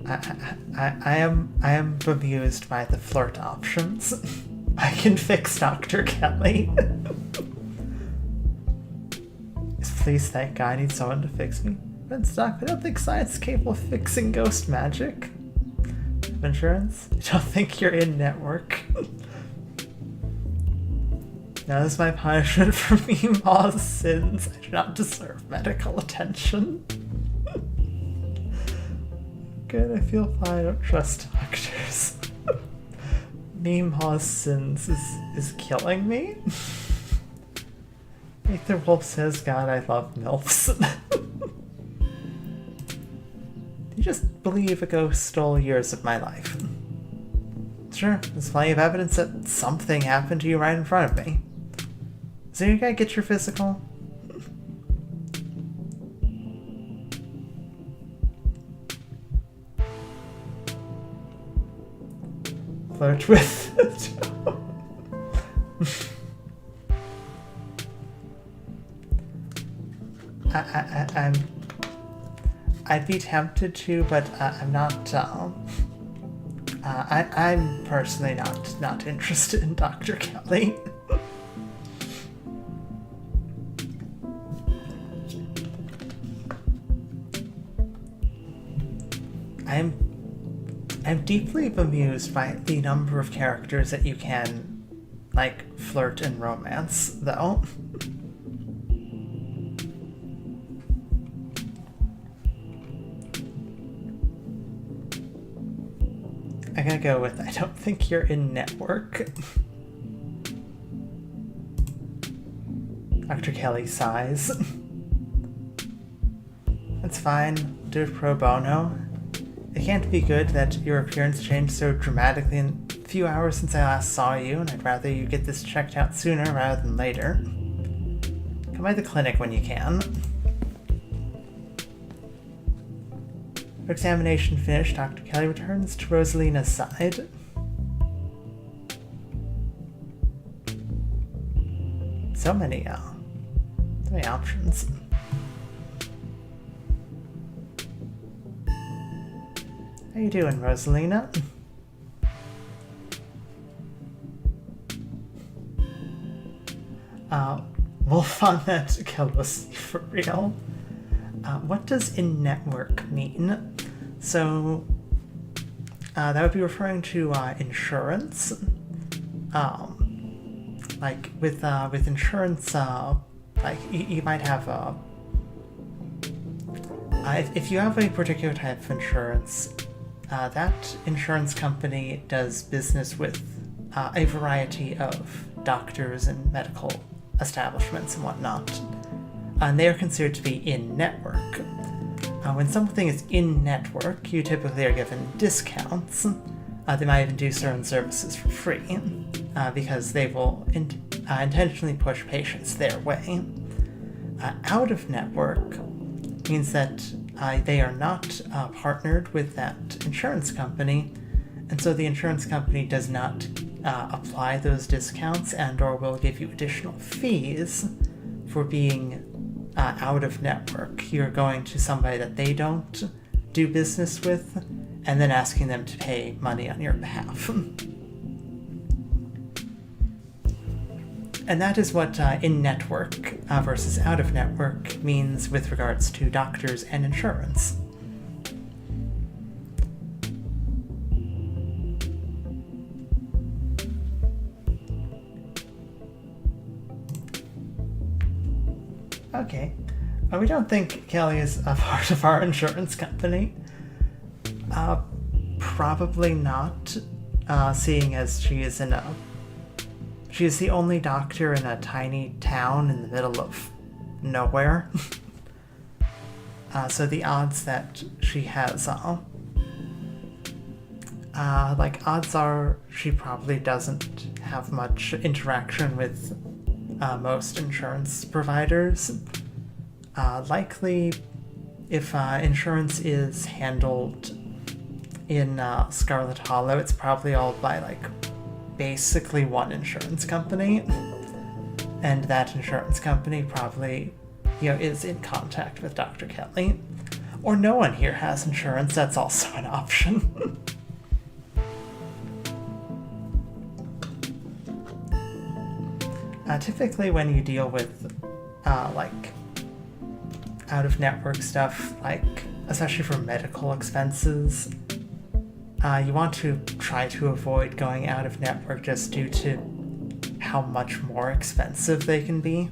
I am bemused by the flirt options. I can fix Dr. Kelly. Please, thank God, I need someone to fix me. But Doc, I don't think science is capable of fixing ghost magic. Insurance? I don't think you're in network. Now this is my punishment for Meemaw's sins. I do not deserve medical attention. Good, I feel fine. I don't trust doctors. Meemaw's sins is killing me. Like the wolf says, God, I love MILFs. You just believe a ghost stole years of my life. Sure, there's plenty of evidence that something happened to you right in front of me. So you gotta get your physical? Flirt with I'd be tempted to, but I'm not. I'm personally not interested in Dr. Kelly. I'm deeply bemused by the number of characters that you can, like, flirt and romance, though. I gotta go with, I don't think you're in network. Dr. Kelly sighs. That's fine, do it pro bono. It can't be good that your appearance changed so dramatically in a few hours since I last saw you, and I'd rather you get this checked out sooner rather than later. Come by the clinic when you can. Her examination finished, Dr. Kelly returns to Rosalina's side. So many options. How you doing, Rosalina? Wolf on that Kelosi for real. What does in-network mean? So, that would be referring to insurance. Like with insurance, like you might have if you have a particular type of insurance, that insurance company does business with a variety of doctors and medical establishments and whatnot, and they are considered to be in-network. When something is in-network, you typically are given discounts. They might even do certain services for free, because they will intentionally push patients their way. Out-of-network means that they are not partnered with that insurance company, and so the insurance company does not apply those discounts and or will give you additional fees for being out of network. You're going to somebody that they don't do business with and then asking them to pay money on your behalf. And that is what in-network versus out-of-network means with regards to doctors and insurance. Okay. We don't think Kelly is a part of our insurance company. Probably not, seeing as she is the only doctor in a tiny town in the middle of nowhere. So the odds that she has, odds are she probably doesn't have much interaction with most insurance providers. Likely, if insurance is handled in Scarlet Hollow, it's probably all by basically one insurance company, and that insurance company probably is in contact with Dr. Kelly. Or no one here has insurance, that's also an option. Typically when you deal with out-of-network stuff, especially for medical expenses, you want to try to avoid going out of network just due to how much more expensive they can be.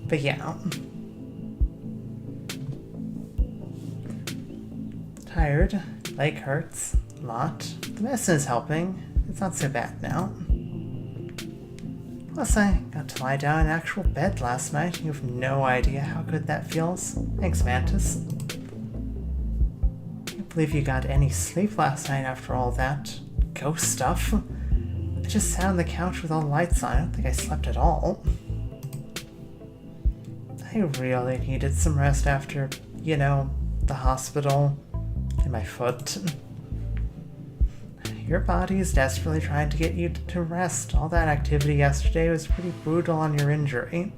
But yeah. Tired. Leg hurts. A lot. The medicine is helping. It's not so bad now. Plus, I got to lie down in an actual bed last night. You have no idea how good that feels. Thanks, Mantis. Can't believe you got any sleep last night after all that ghost stuff. I just sat on the couch with all the lights on. I don't think I slept at all. I really needed some rest after, the hospital and my foot. your body is desperately trying to get you to rest. All that activity yesterday was pretty brutal on your injury.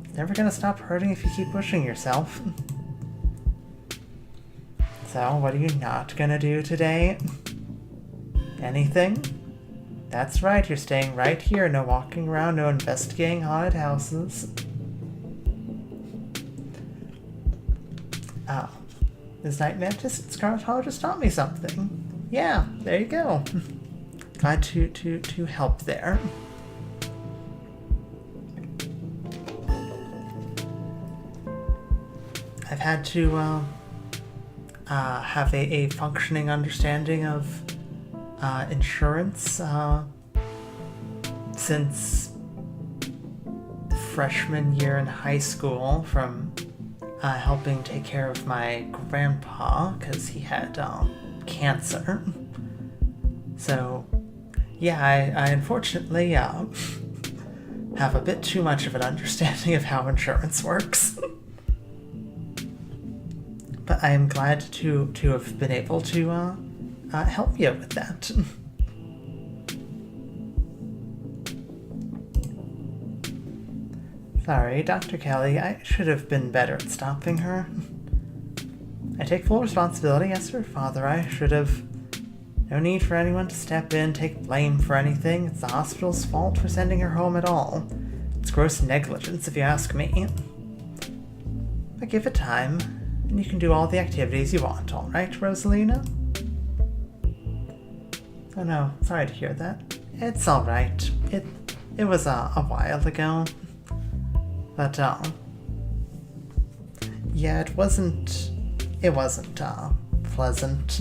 It's never gonna stop hurting if you keep pushing yourself. So, what are you not gonna do today? Anything? That's right, you're staying right here. No walking around, no investigating haunted houses. Oh. This night Mantis at Scarlet Hollow just taught me something. Yeah, there you go. Glad to help there. I've had to have a functioning understanding of insurance since freshman year in high school from helping take care of my grandpa because he had cancer. So, yeah, I unfortunately have a bit too much of an understanding of how insurance works. But I am glad to have been able to help you with that. Sorry, Dr. Kelly, I should have been better at stopping her. I take full responsibility as her father. I should have. No need for anyone to step in, take blame for anything. It's the hospital's fault for sending her home at all. It's gross negligence, if you ask me. But give it time, and you can do all the activities you want, alright, Rosalina? Oh no, sorry to hear that. It's alright. It was a while ago. But, yeah, it wasn't pleasant.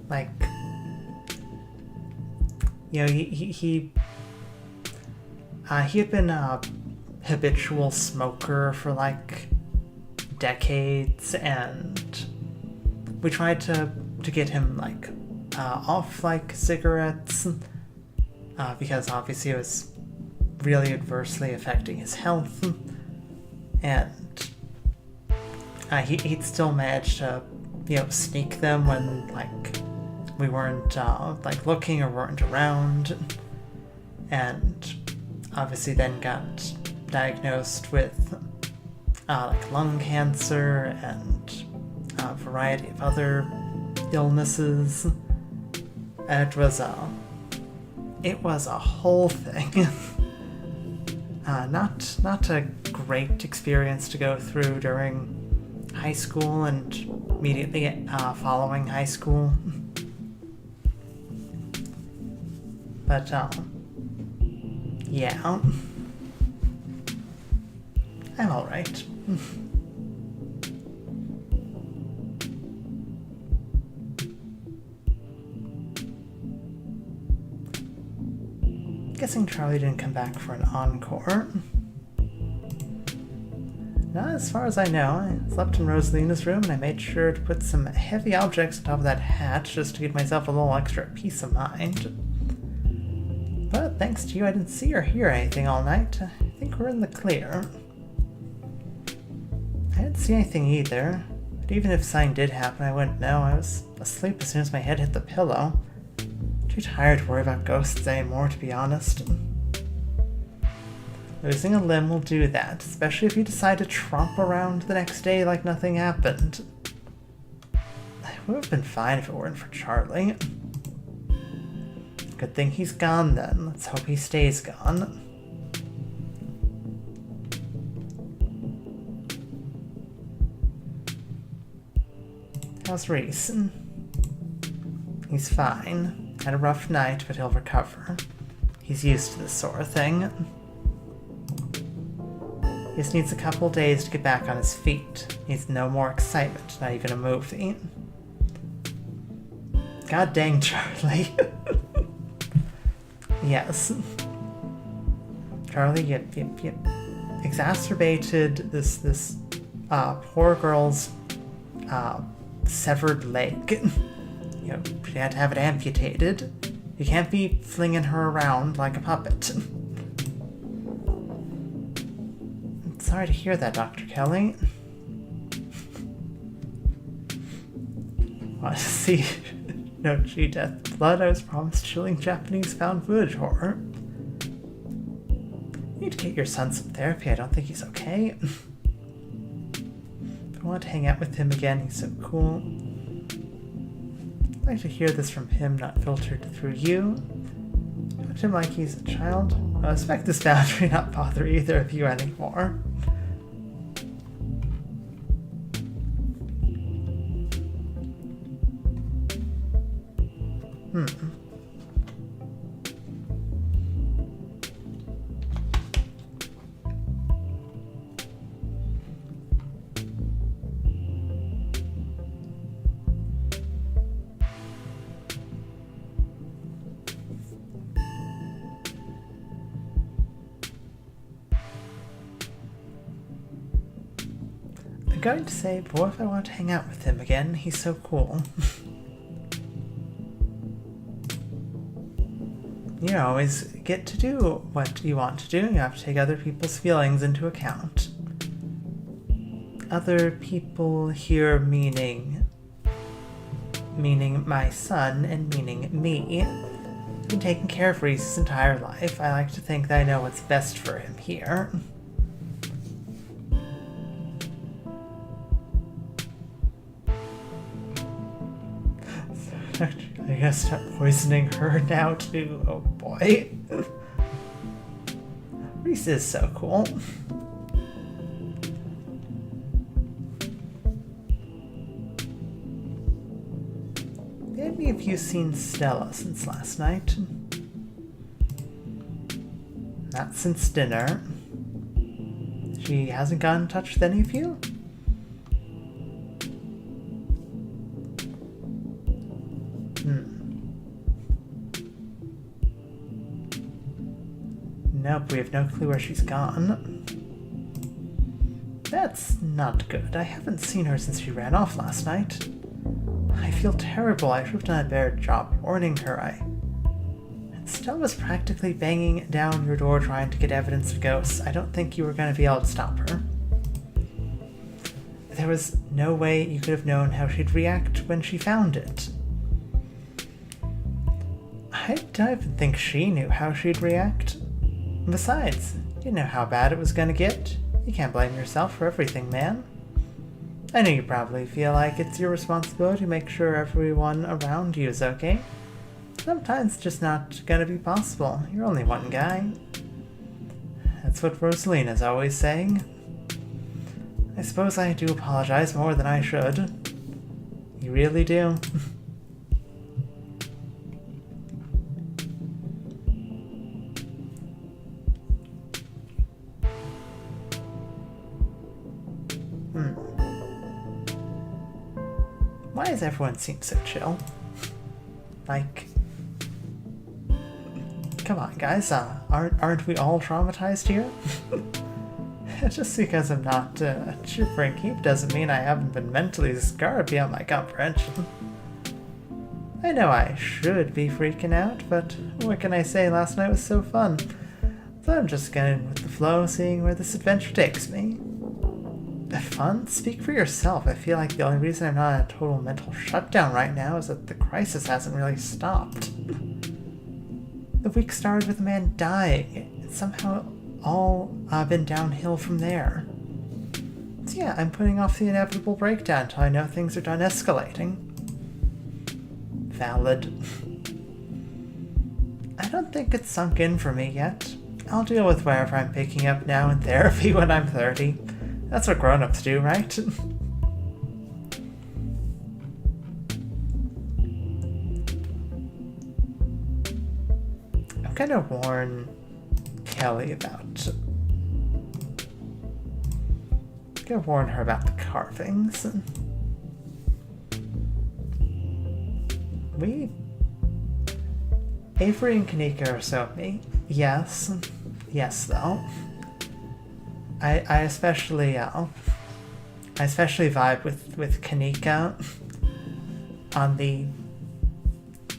Like, you know, he had been a habitual smoker for, like, decades, and we tried to get him, like, off, like, cigarettes, because obviously it was really adversely affecting his health, and he'd still managed to, you know, sneak them when, like, we weren't, like, looking or weren't around, and obviously then got diagnosed with, like, lung cancer and a variety of other illnesses. And it was a whole thing. Not a great experience to go through during high school and immediately following high school. But, yeah. I'm alright. Guessing Charlie didn't come back for an encore. Not as far as I know. I slept in Rosalina's room and I made sure to put some heavy objects on top of that hat just to give myself a little extra peace of mind. But thanks to you, I didn't see or hear anything all night. I think we're in the clear. I didn't see anything either, but even if something did happen, I wouldn't know. I was asleep as soon as my head hit the pillow. Too tired to worry about ghosts anymore, to be honest. Losing a limb will do that, especially if you decide to tromp around the next day like nothing happened. It would have been fine if it weren't for Charlie. Good thing he's gone then. Let's hope he stays gone. How's Reese? He's fine. Had a rough night, but he'll recover. He's used to this sort of thing. He just needs a couple days to get back on his feet. Needs no more excitement, not even a movie. God dang, Charlie. Yes. Charlie, yep. Exacerbated this poor girl's severed leg. You know, she had to have it amputated. You can't be flinging her around like a puppet. Sorry to hear that, Dr. Kelly. Want to see No G-Death Blood? I was promised chilling Japanese found footage horror. You need to get your son some therapy. I don't think he's okay. I want to hang out with him again. He's so cool. I'd like to hear this from him, not filtered through you. Talk to him like he's a child. I expect this boundary not bother either of you anymore. I'm going to say, boy, if I want to hang out with him again, he's so cool. You don't always get to do what you want to do. You have to take other people's feelings into account. Other people here meaning my son and meaning me. I've been taking care of Reese's entire life. I like to think that I know what's best for him here. I guess start poisoning her now too. Oh boy. Reese is so cool. Maybe have you seen Stella since last night? Not since dinner. She hasn't gotten in touch with any of you? Nope, we have no clue where she's gone. That's not good. I haven't seen her since she ran off last night. I feel terrible. I should have done a better job warning her. Stella was practically banging down your door trying to get evidence of ghosts. I don't think you were going to be able to stop her. There was no way you could have known how she'd react when she found it. I don't even think she knew how she'd react. Besides, you know how bad it was gonna get. You can't blame yourself for everything, man. I know you probably feel like it's your responsibility to make sure everyone around you is okay. Sometimes it's just not gonna be possible. You're only one guy. That's what Rosalina's always saying. I suppose I do apologize more than I should. You really do. Why does everyone seem so chill? Like, come on, guys, aren't we all traumatized here? Just because I'm not a shivering heap doesn't mean I haven't been mentally scarred beyond my comprehension. I know I should be freaking out, but what can I say? Last night was so fun. So I'm just going with the flow, seeing where this adventure takes me. Fun? Speak for yourself. I feel like the only reason I'm not in a total mental shutdown right now is that the crisis hasn't really stopped. The week started with a man dying. It's somehow all been downhill from there. So yeah, I'm putting off the inevitable breakdown until I know things are done escalating. Valid. I don't think it's sunk in for me yet. I'll deal with whatever I'm picking up now in therapy when I'm 30. That's what grown-ups do, right? I'm gonna warn Kelly about... I'm gonna warn her about the carvings. Avery and Kanika are so me. Yes. Yes, though. I especially vibe with Kanika on the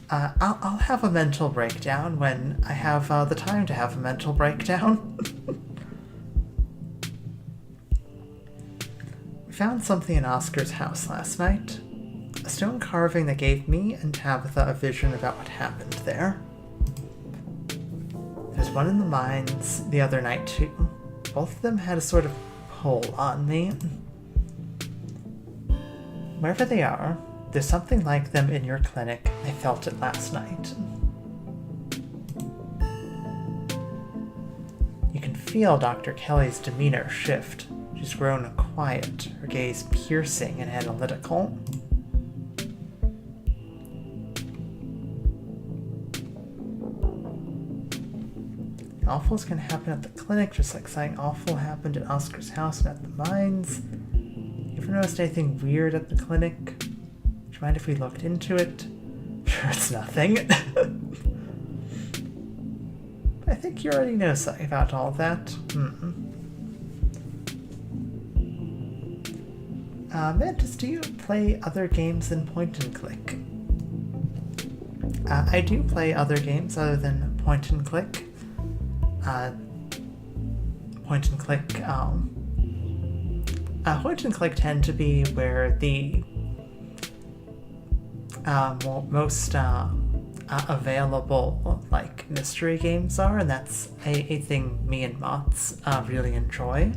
I'll have a mental breakdown when I have the time to have a mental breakdown. We found something in Oscar's house last night. a stone carving that gave me and Tabitha a vision about what happened there. There's one in the mines the other night too. Both of them had a sort of pull on me. Wherever they are, there's something like them in your clinic. I felt it last night. You can feel Dr. Kelly's demeanor shift. She's grown quiet, her gaze piercing and analytical. Awfuls can happen at the clinic, just like something awful happened at Oscar's house and at the mines. You ever noticed anything weird at the clinic? Would you mind if we looked into it? Sure, it's nothing. I think you already know something about all that. Mantis, do you play other games than point and click? I do play other games other than point and click. Point and click tend to be where the most available like mystery games are, and that's a thing me and Mots really enjoy.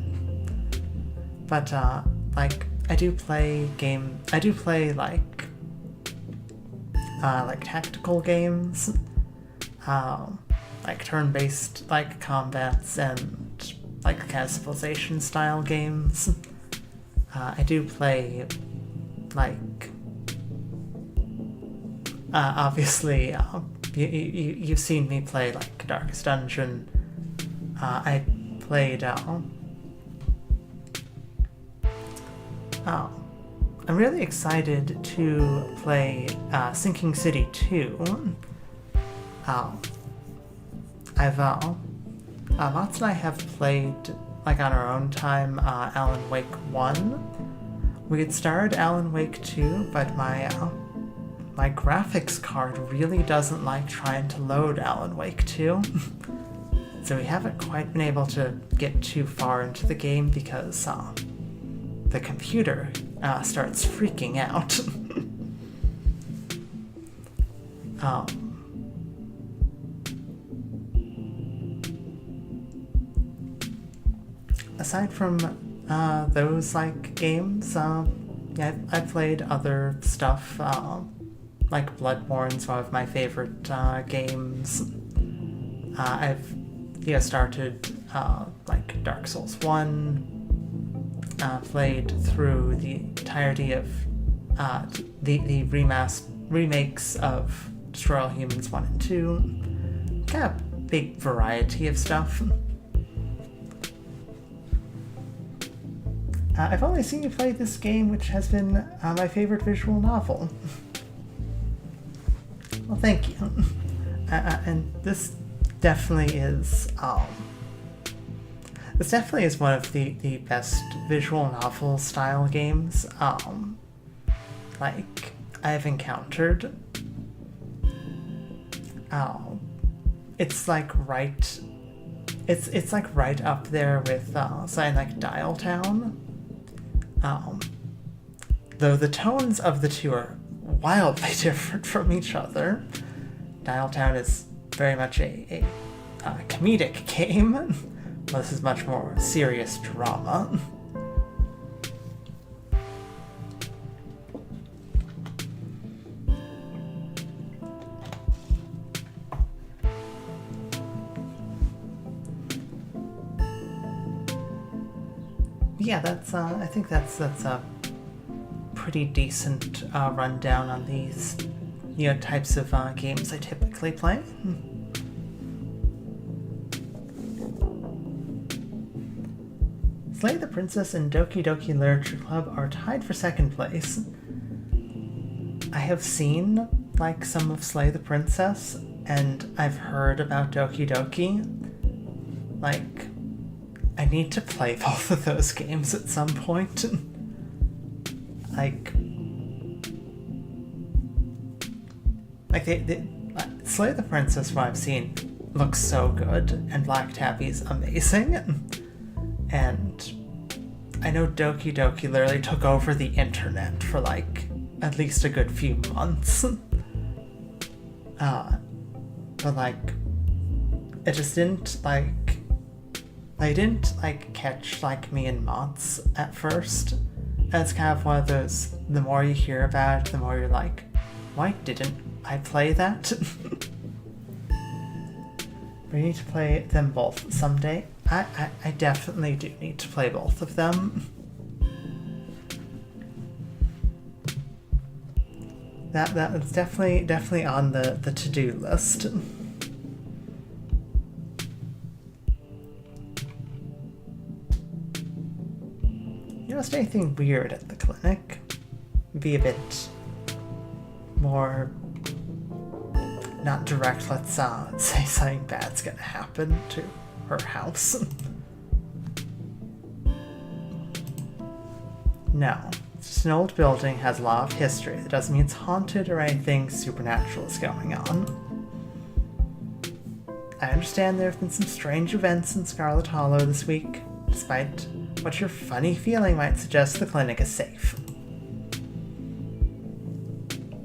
But like I do play like tactical games, like turn-based like combats and like kind of civilization style games. I do play like obviously you've seen me play like Darkest Dungeon. I played I'm really excited to play Sinking City 2. Mots and I have played, like on our own time, Alan Wake 1. We had started Alan Wake 2, but my graphics card really doesn't like trying to load Alan Wake 2. So we haven't quite been able to get too far into the game because the computer starts freaking out. Aside from those like games, yeah, I've played other stuff, like Bloodborne's one of my favorite games. I've started like Dark Souls 1, played through the entirety of the remakes of Destroy All Humans 1 and 2. Kind of big variety of stuff. I've only seen you play this game, which has been my favorite visual novel. Well, thank you. And this definitely is one of the best visual novel style games like I've encountered. It's like right up there with something like Dial Town. Though the tones of the two are wildly different from each other. Dial Town is very much a comedic game. Well, this is much more serious drama. Yeah, that's I think that's a pretty decent rundown on these types of games I typically play. Slay the Princess and Doki Doki Literature Club are tied for second place. I have seen like some of Slay the Princess, and I've heard about Doki Doki. Like, I need to play both of those games at some point. like they Slay the Princess, what I've seen, looks so good, and Black Tabby's amazing. And I know Doki Doki literally took over the internet for like at least a good few months. But like, it just didn't like, they didn't like catch like me and mods at first. And it's kind of one of those, the more you hear about it, the more you're like, why didn't I play that? We need to play them both someday. I definitely do need to play both of them. That is definitely on the to-do list. You noticed anything weird at the clinic? Be a bit more not direct. Let's say something bad's gonna happen to her house. No. It's just an old building, has a lot of history. That doesn't mean it's haunted or anything supernatural is going on. I understand there have been some strange events in Scarlet Hollow this week, despite what your funny feeling might suggest the clinic is safe.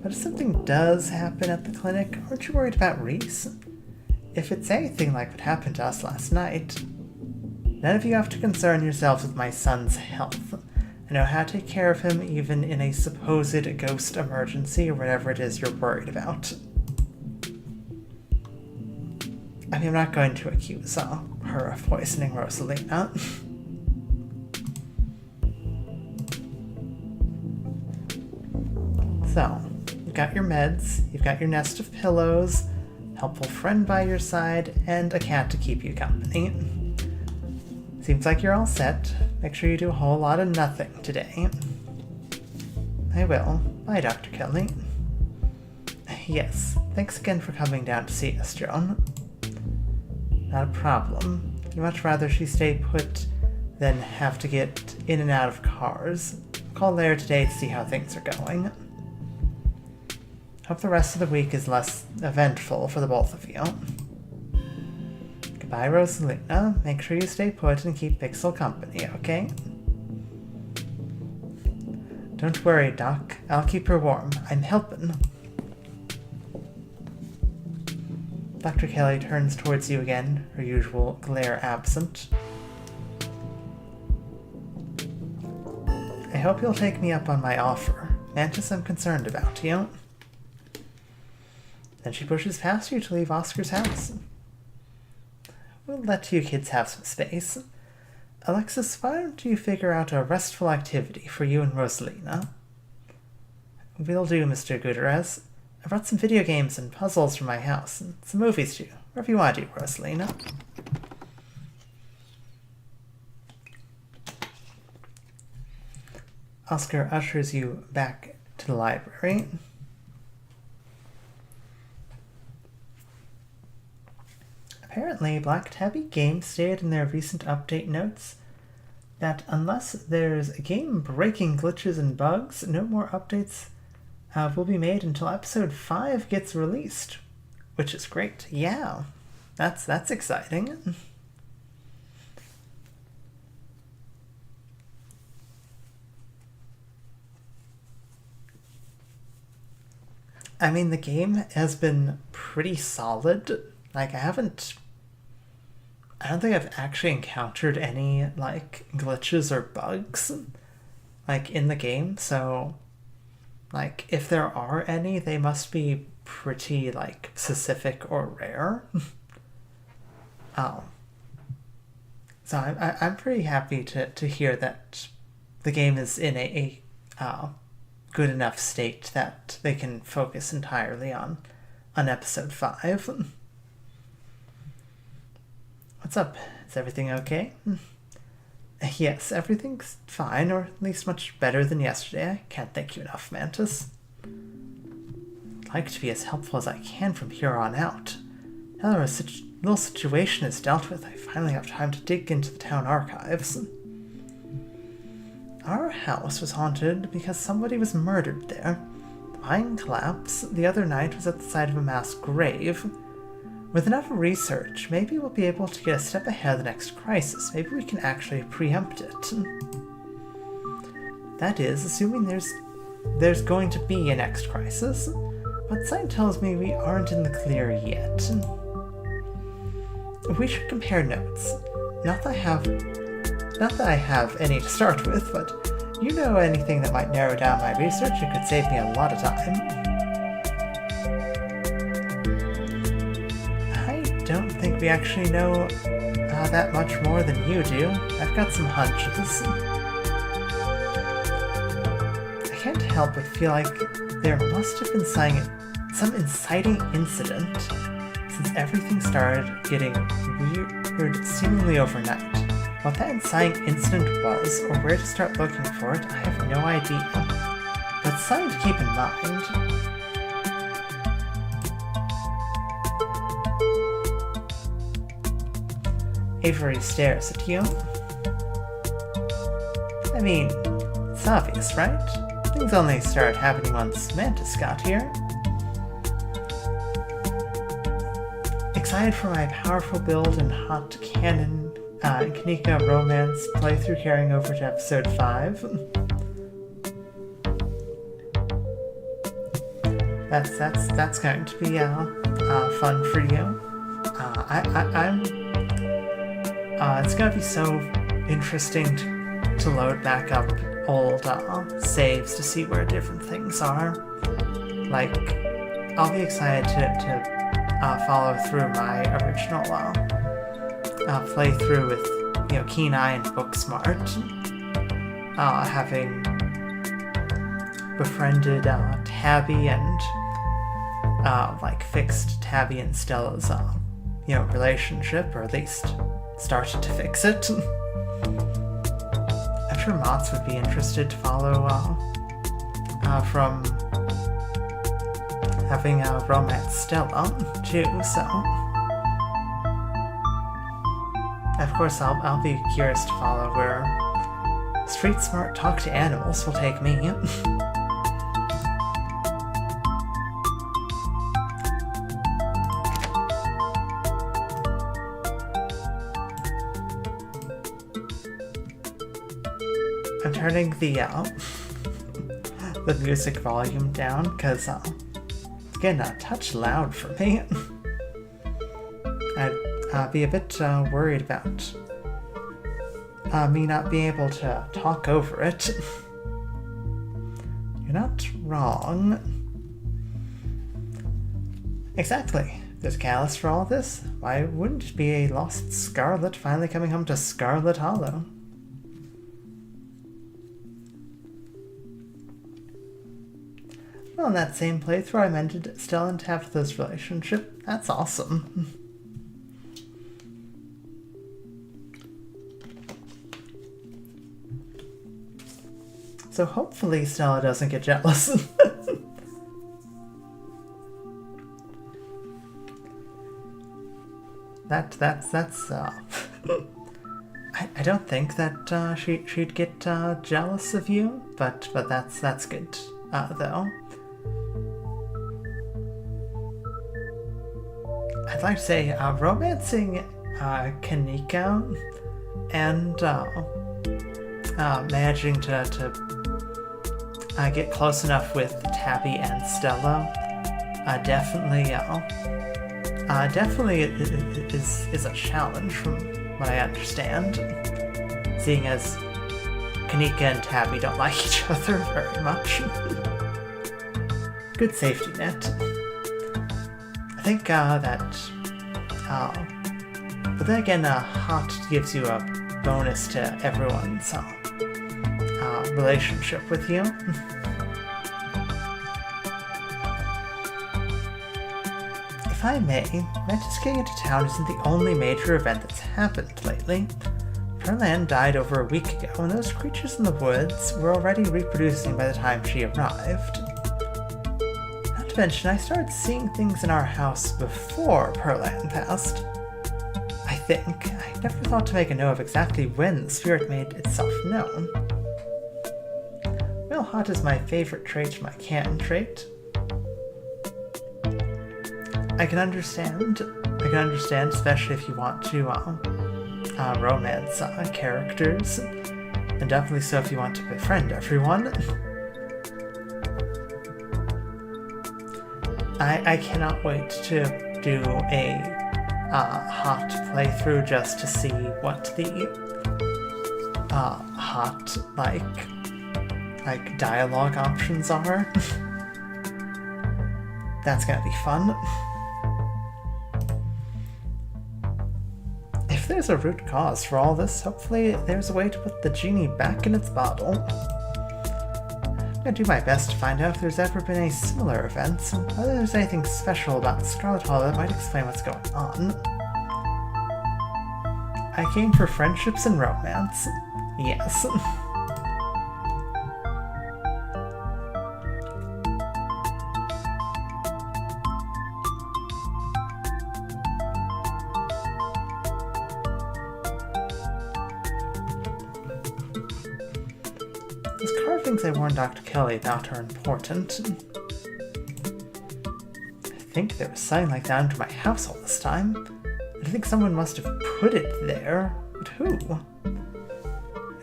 But if something does happen at the clinic, aren't you worried about Reese? If it's anything like what happened to us last night, none of you have to concern yourselves with my son's health. I know how to take care of him even in a supposed ghost emergency or whatever it is you're worried about. I mean, I'm not going to accuse her of poisoning Rosalina. So, you've got your meds, you've got your nest of pillows, helpful friend by your side, and a cat to keep you company. Seems like you're all set. Make sure you do a whole lot of nothing today. I will. Bye, Dr. Kelly. Yes, thanks again for coming down to see us, Joan. Not a problem. I'd much rather she stay put than have to get in and out of cars. I'll call later today to see how things are going. Hope the rest of the week is less eventful for the both of you. Goodbye, Rosalina. Make sure you stay put and keep Pixel company, okay? Don't worry, Doc. I'll keep her warm. I'm helping. Dr. Kelly turns towards you again, her usual glare absent. I hope you'll take me up on my offer. Mantis, I'm concerned about you. Then she pushes past you to leave Oscar's house. We'll let you kids have some space. Alexis, why don't you figure out a restful activity for you and Rosalina? Will do, Mr. Gutierrez. I brought some video games and puzzles from my house, and some movies too. Whatever you want to do, Rosalina. Oscar ushers you back to the library. Apparently, Black Tabby Games stated in their recent update notes that unless there's game-breaking glitches and bugs, no more updates will be made until episode 5 gets released, which is great. Yeah, that's exciting. I mean, the game has been pretty solid. Like, I don't think I've actually encountered any, like, glitches or bugs, like, in the game, so, like, if there are any, they must be pretty, like, specific or rare. So I'm pretty happy to hear that the game is in a good enough state that they can focus entirely on episode 5. What's up? Is everything okay? Yes, everything's fine, or at least much better than yesterday. I can't thank you enough, Mantis. I'd like to be as helpful as I can from here on out. Now that our little situation is dealt with, I finally have time to dig into the town archives. Our house was haunted because somebody was murdered there. The mine collapse the other night was at the site of a mass grave. With enough research, maybe we'll be able to get a step ahead of the next crisis. Maybe we can actually preempt it. That is, assuming there's there's going to be a next crisis, but sign tells me we aren't in the clear yet. We should compare notes. Not that I have any to start with, but you know anything that might narrow down my research, it could save me a lot of time. I don't think we actually know that much more than you do. I've got some hunches. I can't help but feel like there must have been some inciting incident since everything started getting weird seemingly overnight. What that inciting incident was, or where to start looking for it, I have no idea. But something to keep in mind. Avery stares at you. I mean, it's obvious, right? Things only started happening once Mantis got here. Excited for my powerful build and hot cannon Kanika romance playthrough carrying over to episode 5. That's going to be fun for you. It's gonna be so interesting to load back up old saves to see where different things are. Like, I'll be excited to follow through my original playthrough with, Keen Eye and Booksmart, having befriended Tabby and fixed Tabby and Stella's relationship, or at least started to fix it. I'm sure Mott's would be interested to follow from having romance Stella too, so of course I'll be curious to follow where Street Smart Talk to Animals will take me. I'm turning the music volume down because it's getting a touch loud for me. I'd be a bit worried about me not being able to talk over it. You're not wrong. Exactly. There's a catalyst for all this. Why wouldn't it be a lost Scarlet finally coming home to Scarlet Hollow? Well, in that same playthrough I mended Stella and Tabitha's relationship. That's awesome. So hopefully Stella doesn't get jealous. That's I don't think that she'd get jealous of you, but that's good though. I'd like to say romancing Kanika and managing to get close enough with Tabby and Stella definitely is a challenge from what I understand, seeing as Kanika and Tabby don't like each other very much. Good safety net. I think but then again, hot gives you a bonus to everyone's relationship with you. If I may, Mantis getting into town isn't the only major event that's happened lately. Perlan died over a week ago, and those creatures in the woods were already reproducing by the time she arrived. Not to mention, I started seeing things in our house before Perlan passed. I think. I never thought to make a note of exactly when the spirit made itself known. Real hot is my favorite trait, my canon trait. I can understand, especially if you want to romance characters, and definitely so if you want to befriend everyone. I cannot wait to do a hot playthrough just to see what the hot like dialogue options are. That's gonna be fun. If there's a root cause for all this, hopefully there's a way to put the genie back in its bottle. I'm gonna do my best to find out if there's ever been any similar events, and whether there's anything special about Scarlet Hollow that might explain what's going on. I came for friendships and romance. Yes. Those carvings I warned Dr. Kelly about are important. I think there was something like that under my house all this time. I think someone must have put it there, but who?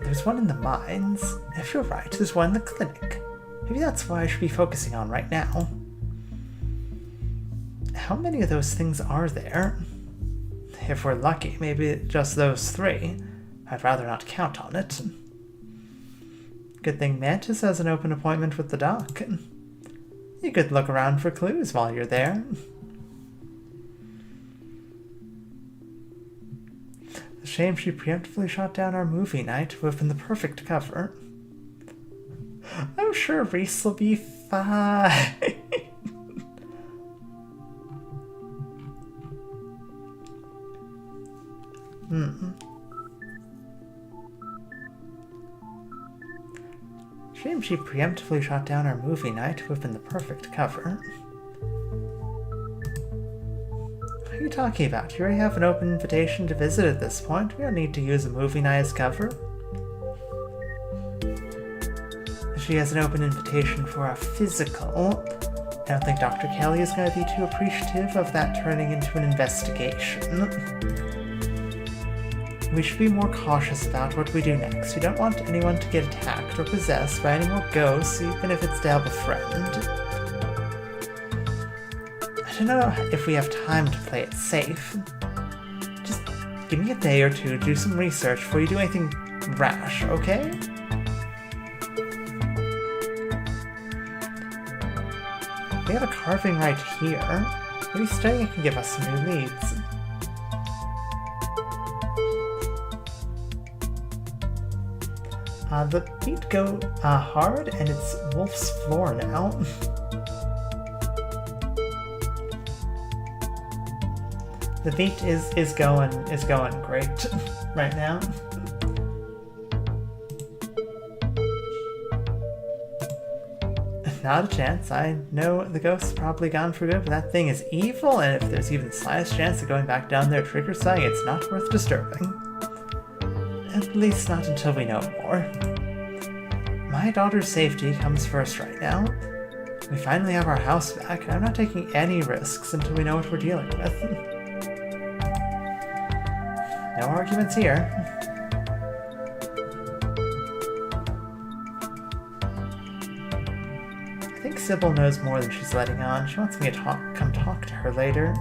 There's one in the mines. If you're right, there's one in the clinic. Maybe that's what I should be focusing on right now. How many of those things are there? If we're lucky, maybe just those 3. I'd rather not count on it. Good thing Mantis has an open appointment with the doc. You could look around for clues while you're there. Shame she preemptively shot down our movie night. Would have been the perfect cover. I'm sure Reese will be fine. Shame she preemptively shot down our movie night. Would have been the perfect cover. What are you talking about? You already have an open invitation to visit at this point. We don't need to use a movie night as cover. She has an open invitation for a physical. I don't think Dr. Kelly is going to be too appreciative of that turning into an investigation. We should be more cautious about what we do next. We don't want anyone to get attacked or possessed by any more ghosts, even if it's to help a friend. I don't know if we have time to play it safe. Just give me a day or two to do some research before you do anything rash, okay? We have a carving right here. Maybe studying it can give us some new leads. The feet go hard, and it's Wolf's floor now. The beat is going great right now. Not a chance. I know the ghost's probably gone for good, but that thing is evil, and if there's even the slightest chance of going back down there triggers something, it's not worth disturbing. At least not until we know more. My daughter's safety comes first right now. We finally have our house back, and I'm not taking any risks until we know what we're dealing with. No arguments here. I think Sybil knows more than she's letting on. She wants me to come talk to her later.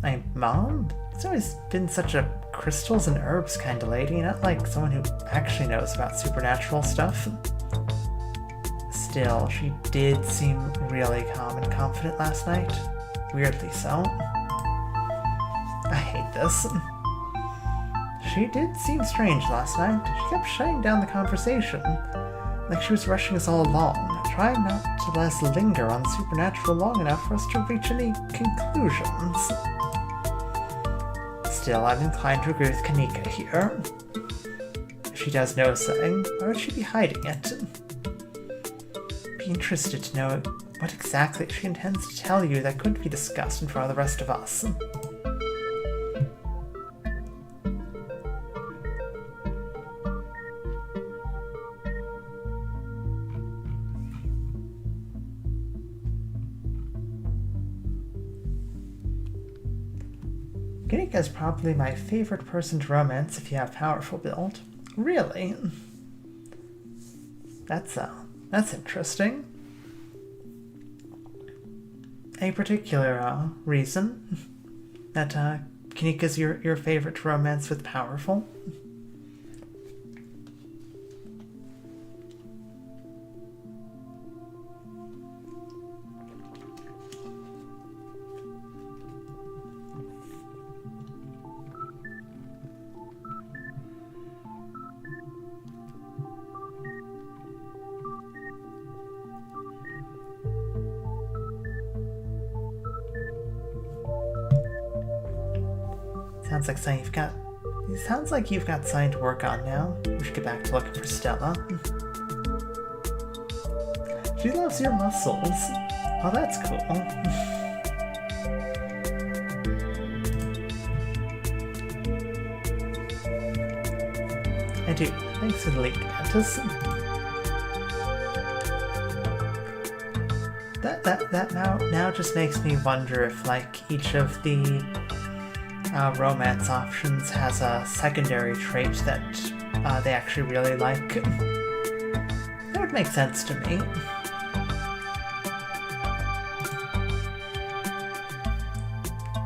My mom? She's always been such a crystals and herbs kind of lady, not like someone who actually knows about supernatural stuff. Still, she did seem really calm and confident last night. Weirdly so. I hate this. She did seem strange last night. She kept shutting down the conversation, like she was rushing us all along, trying not to let us linger on the supernatural long enough for us to reach any conclusions. Still, I'm inclined to agree with Kanika here. If she does know something, why would she be hiding it? I'd be interested to know what exactly she intends to tell you that couldn't be discussed in front of the rest of us. Ganika's probably my favorite person to romance if you have powerful build. Really? That's interesting. a particular reason that Kanika's your favorite romance with powerful? Sounds like you've got something to work on now. We should get back to looking for Stella. She loves your muscles. Oh, that's cool. I do. Thanks for the lead, Mantis. That now just makes me wonder if, like, each of the romance options has a secondary trait that they actually really like. That would make sense to me.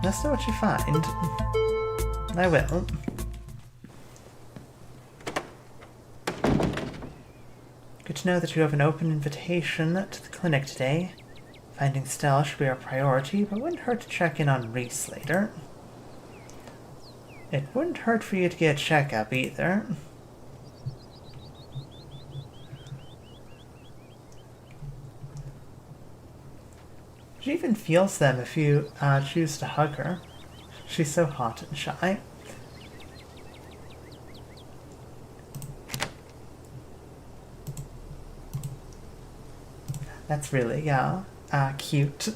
Let us know what you find. I will. Good to know that you have an open invitation to the clinic today. Finding Stella should be our priority, but wouldn't hurt to check in on Reese later. It wouldn't hurt for you to get a checkup either. She even feels them if you choose to hug her. She's so hot and shy. That's really, cute.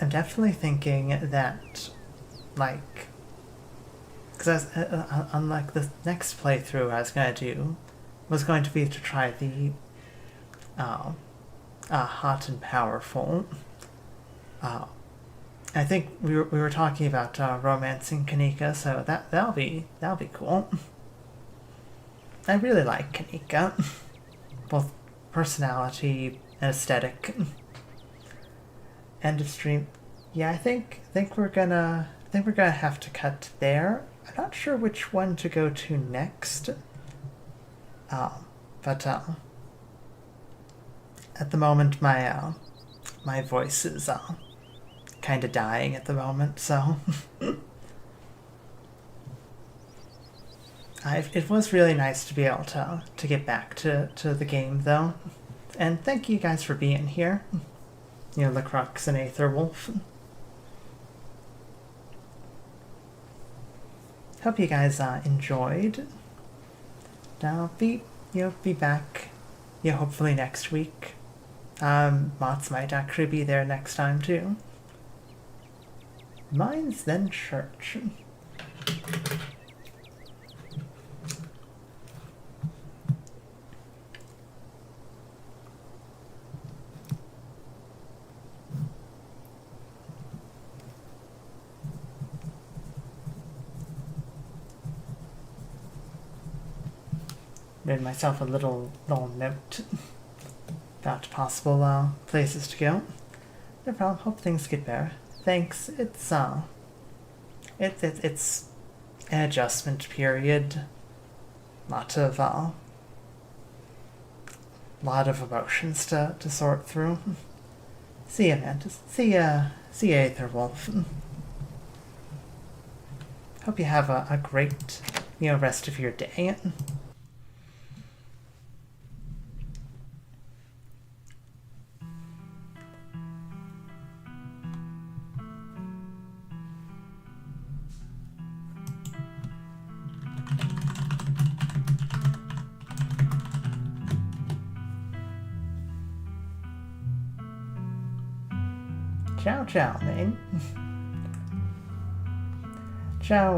I'm definitely thinking that, like, because unlike the next playthrough I was going to do, was going to be to try the hot and powerful. I think we were talking about romancing Kanika, so that'll be cool. I really like Kanika, both personality and aesthetic. End of stream. Yeah, I think we're gonna have to cut there. I'm not sure which one to go to next. But at the moment my voice is kind of dying at the moment, so it was really nice to be able to get back to the game though, and thank you guys for being here. You know, Lacroix and Aetherwolf. Hope you guys enjoyed. I'll be back, hopefully next week. Mott's might actually be there next time too. Mine's then church. Made myself a little note about possible places to go. No problem. Hope things get better. Thanks. It's an adjustment period. Lot of emotions to sort through. See ya, Mantis. See ya, Aetherwolf. Hope you have a great rest of your day. Ciao, ciao, man. Ciao.